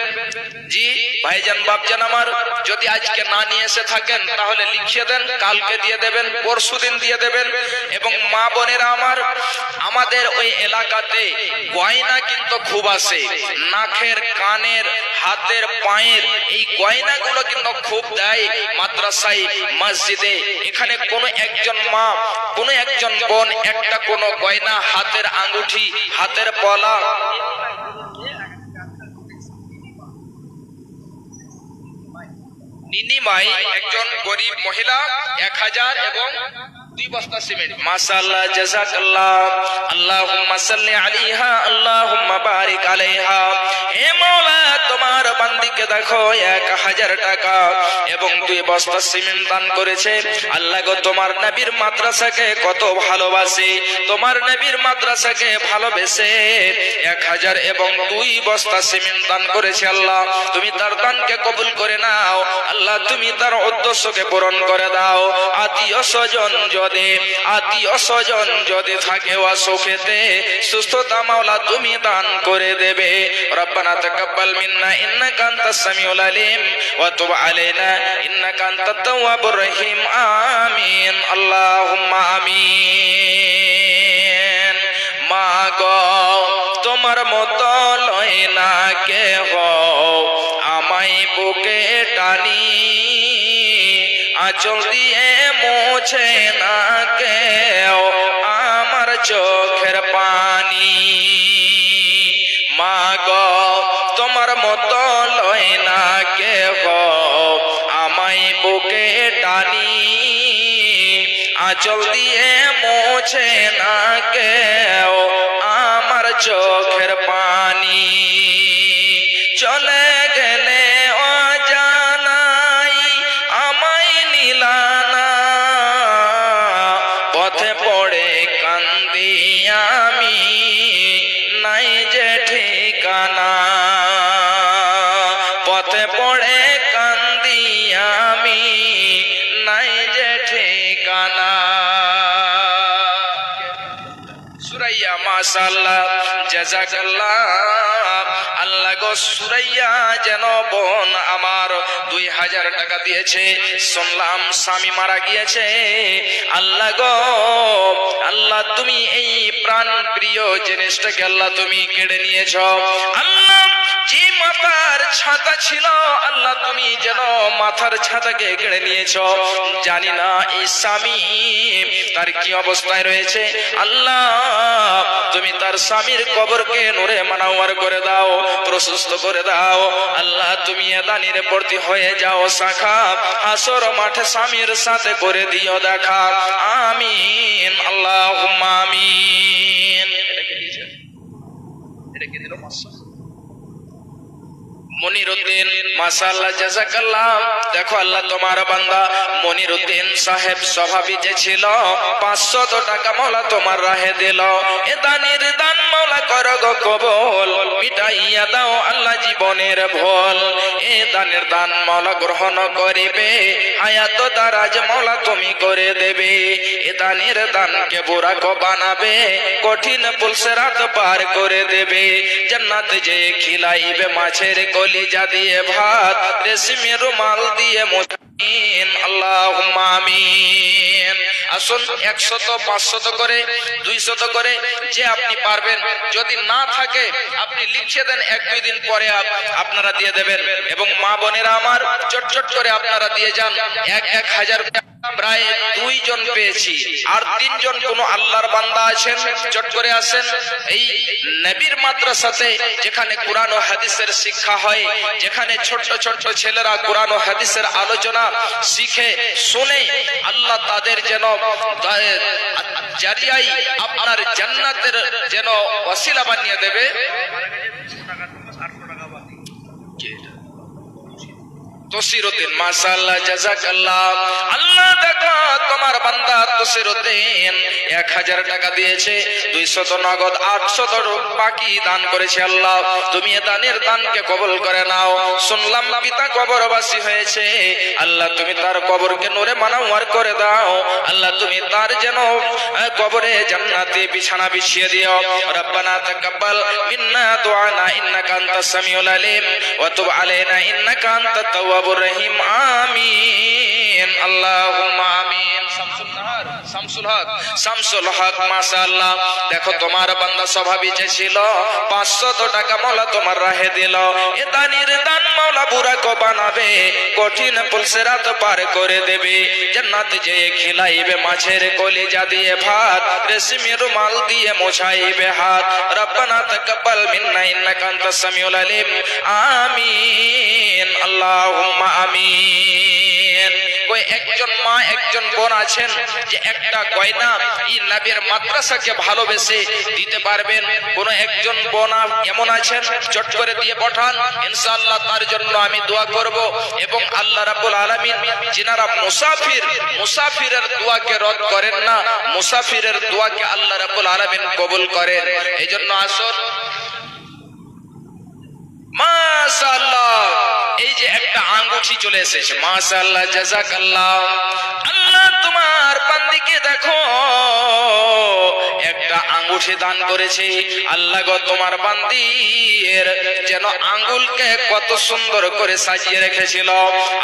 জি ভাইজান বাপজান আমার, যদি আজকে না নিয়ে এসে থাকেন তাহলে লিখিয়ে দেন, কালকে দিয়ে দেবেন, পরশুদিন দিয়ে দেবেন। এবং মা বোনেরা আমার, আমাদের ওই এলাকাতে গয়না কিন্তু খুব আসে, নাকের, কানের, হাতের, পায়ের এই গয়নাগুলো কিন্তু খুব দেয় মাদ্রাসায়, মসজিদে। এখানে কোনো একজন মা, কোনো একজন বোন একটা কোনো গয়না, হাতের আঙ্গুঠি, হাতের পলা, নিনিমাই একজন গরিব মহিলা 1000 এবং 2 বস্তা সিমেন্ট। মাশাআল্লাহ, জাযাকাল্লাহ। আল্লাহুম্মা সাল্লি আলাইহা, আল্লাহুম্মা বারিক আলাইহা। হে মাওলা, তোমার বান্দিকে দেখো 1000 টাকা এবং 2 বস্তা সিমেন্ট দান করেছে। আল্লাহ গো, তোমার নবীর মাদ্রাসাকে কত ভালোবাসে, তোমার নবীর মাদ্রাসাকে ভালোবেসে 1000 এবং 2 বস্তা সিমেন্ট দান করেছে। আল্লাহ তুমি তার দানকে কবুল করে নাও। আল্লাহ তুমি তার উদ্দেশ্যকে পূরণ করে দাও। আত্মীয় স্বজন যদি, আত্মীয় স্বজন যদি থাকে অসুখেতে, সুস্থতা মাওলা তুমি দান করে দেবে। রব্বানা তাকাব্বাল মিন্না ইন্নাকা আনতাস সামিউল আলিম ওয়া তুব আলাইনা ইন্নাকা আনতাত তাওয়াবুর রহিম। আমিন, আল্লাহুম্মা আমিন। মা গো, তোমার মতো লয় না কেহ আমায় বুকে টানি, আঁচল দিয়ে মুছে না কেউ আমার চোখের পানি। মা গো, তোমার মতো লয় না কেহ আমায় বুকে টানি, আঁচল দিয়ে মুছে না কেউ আমার চোখের পানি। চলে গেলে অজানাই আমায় নিলানা, পথে পড়ে কান্দি আমি নাই যে ঠিকানা, পথে পড়ে কান্দি আমি নাই যে ঠিকানা। সুরাইয়া, মাশাআল্লাহ, জাযাকাল্লাহ। আল্লাহ গো, সুরাইয়া যেন বোন আমার 2000 টাকা দিয়েছে। শুনলাম স্বামী মারা গিয়েছে। আল্লাহ গো, আল্লাহ তুমি এই প্রাণ প্রিয় জিনিসটাকে আল্লাহ তুমি কেড়ে নিয়েছ। আল্লাহ যে মাথার ছাতা ছিল আল্লাহ তুমি যেন মাথার ছাতাকে কেড়ে নিয়েছো। জানি না এই স্বামী তার কি অবস্থায় রয়েছে, আল্লাহ তুমি তার স্বামীর কবরকে নূরে মানাওয়ার করে দাও, প্রশস্ত করে দাও। আল্লাহ তুমি এদানির প্রতি হয়ে যাও শাখা, হাসর মাঠে স্বামীর সাথে করে দিও দেখা। আমিন আল্লাহুম্মা আমিন। এটা কি দিল মনিরউদ্দিন, মাশাআল্লাহ জাযাকাল্লাহ। দেখো আল্লাহ তোমার বান্দা মনিরউদ্দিন সাহেব স্বভাবই যে ছিল 500 টাকা মাওলা তোমার রাহে দিল। এ দানের দান মাওলা করো গো কবুল, মিটাইয়া দাও আল্লাহ জীবনের ভুল। এ দানের দান মাওলা গ্রহণ করিবে, হায়াত দারাজ মাওলা তুমি করে দেবে। এ দানের দানকে বুরাক বানাবে, কঠিন পুলসিরাত পার করে দেবে। জান্নাতে যে খিলাইবে মাছের কলিজা দিয়ে ভাত, রেশমি রুমাল দিয়ে মুছিন। আল্লাহুম্মা আমিন। আসুন 100, 500 করে, 200 করে যে আপনি পারবেন। যদি না থাকে আপনি লিখে দেন, 1-2 দিন পরে আপনারা দিয়ে দেবেন। এবং মা বোনেরা আমার চটচট করে আপনারা দিয়ে যান। 1000 প্রায় 2 জন পেয়েছি, আর 3 জন কোন আল্লাহর বান্দা আছেন, চট করে আসেন। এই নবীর মাদ্রাসাতে যেখানে কোরআন ও হাদিসের শিক্ষা হয়, যেখানে ছোট ছোট ছেলেরা কোরআন ও হাদিসের আলোচনা শিখে শুনে, আল্লাহ তাদের যেন জারিয়াই আপনার জান্নাতের যেন ওসিলা বানিয়ে দেবে। তসিরউদ্দিন, মাশাআল্লাহ জাযাকাল্লাহ। আল্লাহ দেখো তোমার বান্দা তসিরউদ্দিন 1000 টাকা দিয়েছে, 200 নগদ, 800 বাকি দান করেছে। আল্লাহ তুমি এ দানের দানকে কবুল করে নাও। শুনলাম পিতা কবরবাসী হয়েছে, আল্লাহ তুমি তার কবরকে নূরে মানাওয়ার করে দাও। আল্লাহ তুমি তার যেন কবরে জান্নাতে বিছানা বিছিয়ে দিও। রব্বানা তাকাব্বাল মিন্না দুআনা ইন্নাকা আনতাস সামিউল আলিম ওয়া তুব আলাইনা ইন্নাকা আনতাত তাওয়াবুর রহিম। আমিন আল্লাহুম্মা আমিন। শামসুল হক, মাশাআল্লাহ। দেখো তোমার বান্দা স্বভাবই যে ছিল 500 টাকা মাওলা তোমার রাহে দিল। এ দানের দান মাওলা বুরাক বানাবে, কঠিন পুলসিরাত পার করে দেবে। জান্নাতে যে খিলাইবে মাছের কলিজা দিয়ে ভাত, রেশমি রুমাল দিয়ে মোছাইবে হাত। রব্বানা তাকাব্বাল মিন্না ইন্নাকা আনতাস সামিউল আলিম। আমিন আল্লাহুম্মা আমিন। ওই একজন মা একজন বোন আছেন যে একটা গয়না এই নবীর মাদ্রাসাকে ভালোবেসে দিতে পারবেন, কোন একজন বোন এমন আছেন, চট করে দিয়ে পাঠান, ইনশাআল্লাহ তার জন্য আমি দোয়া করব। এবং আল্লাহ রাব্বুল আলামিন যিনারা মুসাফিরের দোয়াকে রদ করেন না, মুসাফিরের দোয়াকে আল্লাহ রাব্বুল আলামিন কবুল করেন। এইজন্য আসুন, মাশাআল্লাহ, এই যে একটা আঙ্গুঠি চলে এসেছে, মাশাআল্লাহ জাযাকাল্লাহ। আল্লাহ তোমার বান্দিকে দেখো একটা আঙ্গুঠি দান করেছে। আল্লাহ গো তোমার বান্দির যেন আঙ্গুলকে কত সুন্দর করে সাজিয়ে রেখেছিল।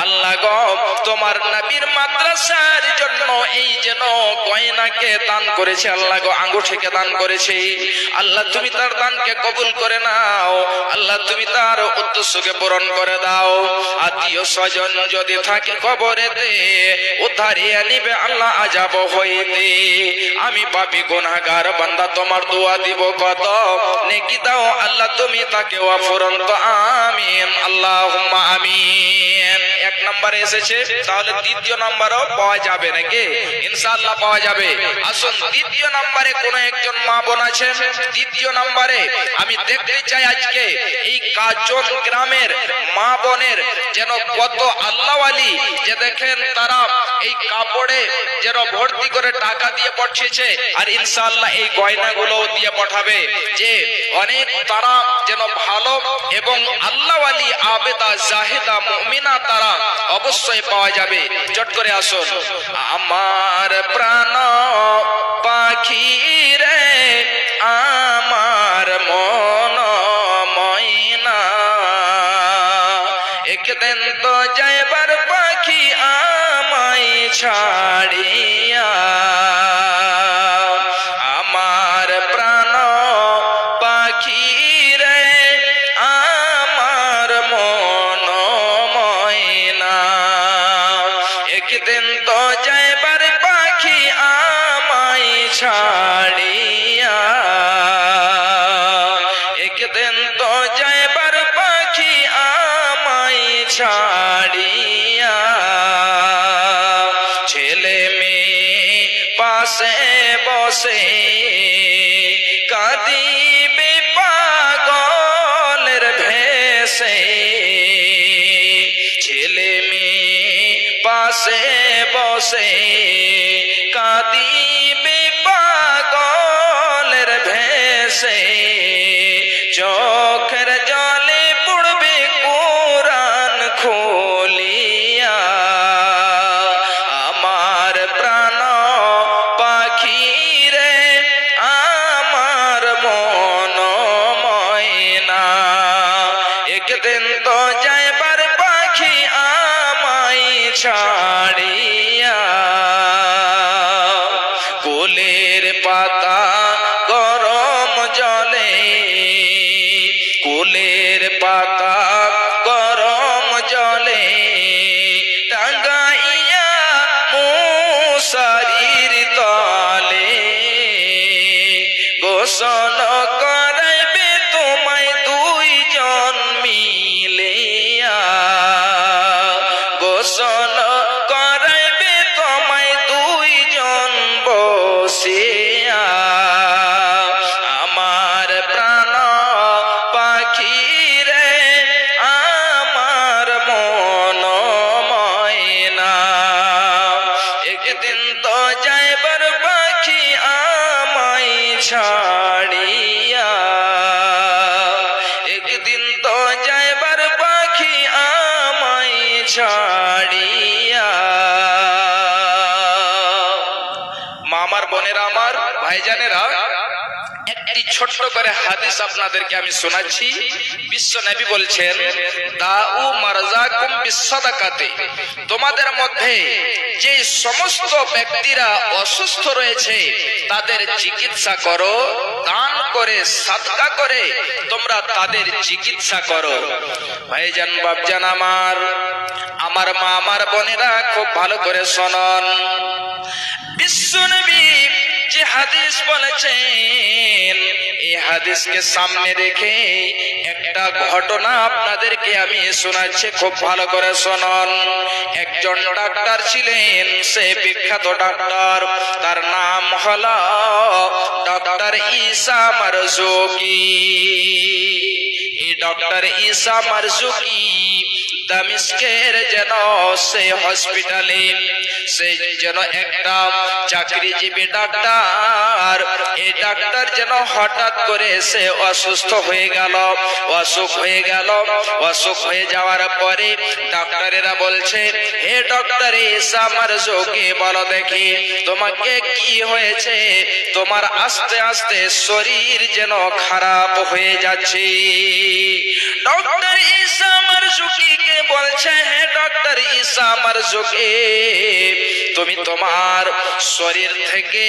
আল্লাহ গো তোমার নবীর মাদ্রাসার জন্য এই যেন গয়নাকে দান করেছে, আল্লাহ গো আঙ্গুঠিকে দান করেছে। আল্লাহ তুমি তার দানকে কবুল করে নাও। আল্লাহ তুমি তার উদ্দেশ্যকে পূরণ করে দাও। আত্মীয় স্বজন যদি থাকে কবরেতে, উদ্ধারিয়ে নিবে আল্লাহ আযাব হইতে। আমি পাপী গুনাহগার বান্দা তোমার দোয়া দিব কত, নেকি দাও আল্লাহ তুমি তাকে অফুরন্ত। আমিন আল্লাহুম্মা আমিন। 1 নম্বরে এসেছে, তাহলে 3য় নম্বরও পাওয়া যাবে নাকি? ইনশাআল্লাহ পাওয়া যাবে। আসুন 3য় নম্বরে কোন একজন মা বোন আছেন, 3য় নম্বরে আমি দেখতে চাই আজকে এই কাজন গ্রামের মা বোনের যেন কত আল্লাহওয়ালি, যে দেখেন তারা এই কাপড়ে যেন ভর্তি করে টাকা দিয়ে পাঠিয়েছে, আর ইনশাআল্লাহ এই গয়নাগুলো দিয়ে পাঠাবে। যে অনেক তারা যেন ভালো এবং আল্লাহওয়ালি, আবেদা, জাহিদা, মুমিনা তারা অবশ্যই পাওয়া যাবে। চট করে আসুন। আমার প্রাণ পাখি রে, আমার মন ময়না, একদিন তো যাইবার পাখি আমায় ছাড়িয়া। আমার প্রাণ পাখি রে, আমার একদিন তো যাইবার পাখি আমায় ছাড়িয়া, একদিন তো যাইবার পাখি আমায় ছাড়িয়া, ছেলে মেয়ে পাশে বসে কাঁদিবে পাগলের ভেসে, ছেলে মেয়ে পাশে বসে কাঁদিবে পাগলের ভেসে, চোখের জলে পড়বে কোরআন খুলিয়া, আমার প্রাণ পাখি রে আমার মন ময়না, একদিন তো যাইবার পাখি আমায় ছাড়িয়া, কুলের পাতা গরম জলে, কুলের পাতা গরম জলে টাঙ্গাইয়া মশারির তলে, গোসল করাইবে তোমায় দুইজন মিলিয়া, গোসল করাইবে তোমায় দুইজন বসিয়া, আমার প্রাণ পাখি রে আমার মন ময়না, একদিন তো যাইবার পাখি আমায় ছাড়িয়া, একদিন তো যাইবার পাখি আমায় ছাড়িয়া। মামার বোনেরা, আমার ভাইজানেরা, একটি ছোট্ট করে হাদিস আপনাদেরকে আমি শোনাচ্ছি। বিশ্ব নবী বলছেন, দাউ মারজাকুম বিসসাদাকাতি, তোমাদের মধ্যে যে সমস্ত ব্যক্তিরা অসুস্থ রয়েছে তাদের চিকিৎসা করো, দান করে সাদকা করে তোমরা তাদের চিকিৎসা করো। ভাইজান বাপজান আমার, আমার মা আমার বোনেরা খুব ভালো করে শুনুন। বিশ্ব নবী যে হাদিস বলেছেন, এই হাদিসকে সামনে রেখে একটা ঘটনা আপনাদেরকে আমি শোনাচ্ছি, খুব ভালো করে শুনুন। একজন ডাক্তার ছিলেন, সে বিখ্যাত ডাক্তার, তার নাম হলো ডক্টর ঈসা মারজুকি। এই ডক্টর ঈসা মারজুকি দামিস্কের যেন সে হসপিটালে, সে যেন একটা চাকরিজীবী ডাক্তার, এই ডাক্তার যেন হঠাৎ করে সে অসুস্থ হয়ে গেল, অসুখ হয়ে গেল। অসুখ হয়ে যাওয়ার পরে ডাক্তারেরা বলছে, হে ডক্টর ঈসা মারজুকি, বলো দেখি তোমাকে কি হয়েছে, তোমার আস্তে আস্তে শরীর যেন খারাপ হয়ে যাচ্ছে। ডক্টর ঈসা মারজুকি কে বলছে, হে ডক্টর ঈসা মারজুকি, তুমি তোমার শরীর থেকে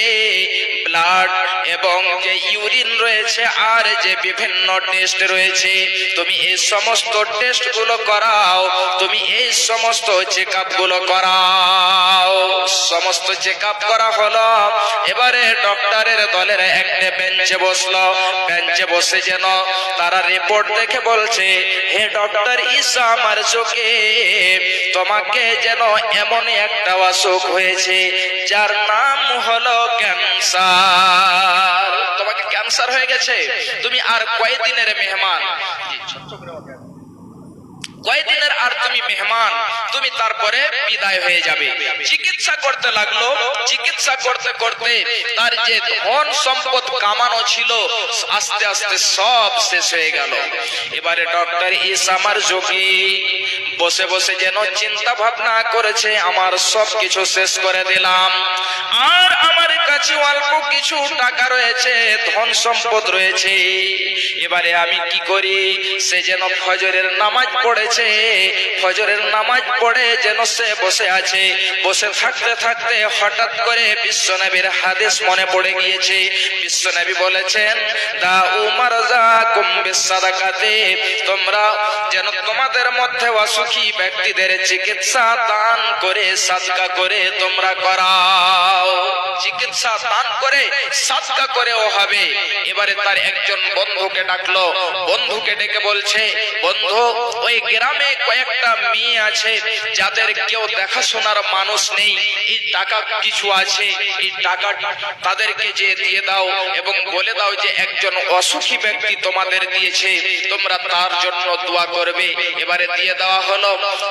ব্লাড এবং যে ইউরিন রয়েছে আর যে বিভিন্ন টেস্ট রয়েছে, তুমি এই সমস্ত টেস্ট গুলো করাও, তুমি এই সমস্ত চেকআপ গুলো করাও। সমস্ত চেকআপ করা হলো। এবারে ডক্টরের দলের একটা বেঞ্চে বসলো, বেঞ্চে বসে যেন তারা রিপোর্ট দেখে বলছে, হে ডক্টর ঈসা মারজুকি, তোমাকে যেন এমন একটা অসুখ হয়েছে যার নাম হলো ক্যান্সার। তোমাকে ক্যান্সার হয়ে গেছে, তুমি আর কয়দিনের মেহমান, কয়দিনের আর তুমি মেহমান, তুমি তারপরে বিদায় হয়ে যাবে। চিকিৎসা করতে লাগলো, চিকিৎসা করতে করতে তার যে ধন সম্পদ কামানো ছিল আস্তে আস্তে সব শেষ হয়ে গেল। এবারে ডক্টর ঈসা মারজুকি বসে বসে যেন চিন্তা ভাবনা করেছে, আমার সব কিছু শেষ করে দিলাম, আর আমার কাছে অল্প কিছু টাকা রয়েছে, ধন সম্পদ রয়েছে, এবারে আমি কি করি? সে যেন ফজরের নামাজ পড়েছে, ফজরের নামাজ পড়ে যেন সে বসে আছে। বসে থাকতে থাকতে হঠাৎ করে বিশ্বনবীর হাদিস মনে পড়ে গিয়েছে। বিশ্বনবী বলেছেন, দাউ মারজাকুম বিসসাদাকাতি, তোমরা যেন তোমাদের মধ্যে অসুখ অসুখী ব্যক্তিদের চিকিৎসা দান করে সাদকা করে তোমরা করাও। চিকিৎসা দান করে সাদকা করেও হবে। এবারে তার একজন বন্ধুকে ডাকলো, বন্ধুকে ডেকে বলছে, বন্ধু ওই গ্রামে কয়েকটা মেয়ে আছে যাদের কেউ দেখাশোনার মানুষ নেই, এই টাকা কিছু আছে, এই টাকা তাদেরকে যে দিয়ে দাও এবং বলে দাও যে একজন অসুখী ব্যক্তি তোমাদের দিয়েছে, তোমরা তার জন্য দোয়া করবে। এবারে দিয়ে দেওয়া হলো।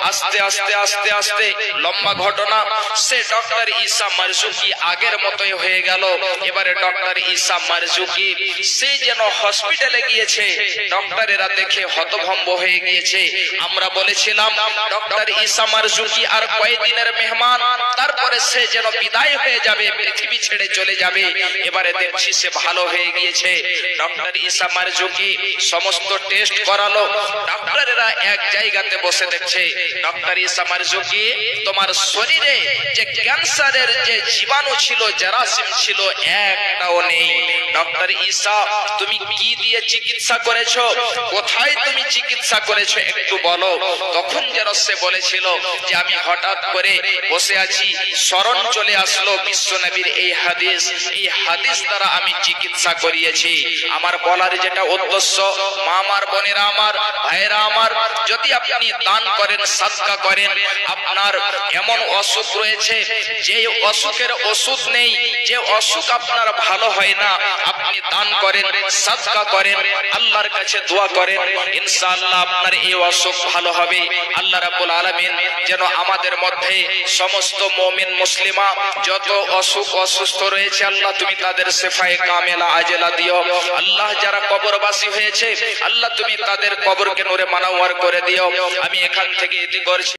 আস্তে আস্তে আস্তে আস্তে লম্বা ঘটনা, সে ডক্টর ঈসা মারজুকি আগের মতোই হয়ে গেল। এবারে ডক্টর ঈসা মারজুকি সে যেন হসপিটালে গিয়েছে, ডক্টরেরা দেখে হতভম্ব হয়ে গিয়েছে। আমরা বলেছিলাম ডক্টর ঈসা মারজুকি আর কয়েকদিনের মেহমান, তারপরে সে যেন বিদায় হয়ে যাবে, পৃথিবী ছেড়ে চলে যাবে। এবারে দেখছি সে ভালো হয়ে গিয়েছে। ডক্টর ঈসা মারজুকি সমস্ত টেস্ট করালো, ডক্টরেরা এক জায়গাতে বসে দেখছে, ডক্টর ঈসা মারজুকি তোমার শরীরে যে ক্যান্সারের যে জীবাণু ছিল, জারাসিম ছিল, একটাও নেই। ডক্টর ঈসা তুমি কি দিয়ে চিকিৎসা করেছো, কোথায় তুমি চিকিৎসা করেছো একটু বলো। তখন যেন সে বলেছিল যে আমি হঠাৎ করে বসে আছি, স্মরণ চলে আসলো বিশ্বনবীর এই হাদিস, এই হাদিস দ্বারা আমি চিকিৎসা করিয়েছি। আমার বলার যেটা উদ্দেশ্য, মা আমার, বোনেরা আমার, ভাইয়েরা আমার, যদি আপনি দান করেন, সাদকা করেন, আপনার এমন অসুখ রয়েছে যে অসুখের ওষুধ নেই, যে অসুখ আপনার ভালো হয় না, আপনি দান করেন, সাদকা করেন, আল্লাহর কাছে দোয়া করেন, ইনশাআল্লাহ আপনার এই অসুখ ভালো হবে। আল্লাহ রাব্বুল আলামিন যেন আমাদের মধ্যে সমস্ত মুমিন মুসলিমা যত অসুখ অসুস্থ রয়েছে, আল্লাহ তুমি তাদের শিফায়ে কামেলা আজেলা দিও। আল্লাহ যারা কবরবাসী হয়েছে, আল্লাহ তুমি তাদের কবরকে নূরে মানাওয়ার করে দিও। আমি এখান থেকে ইতি করছি।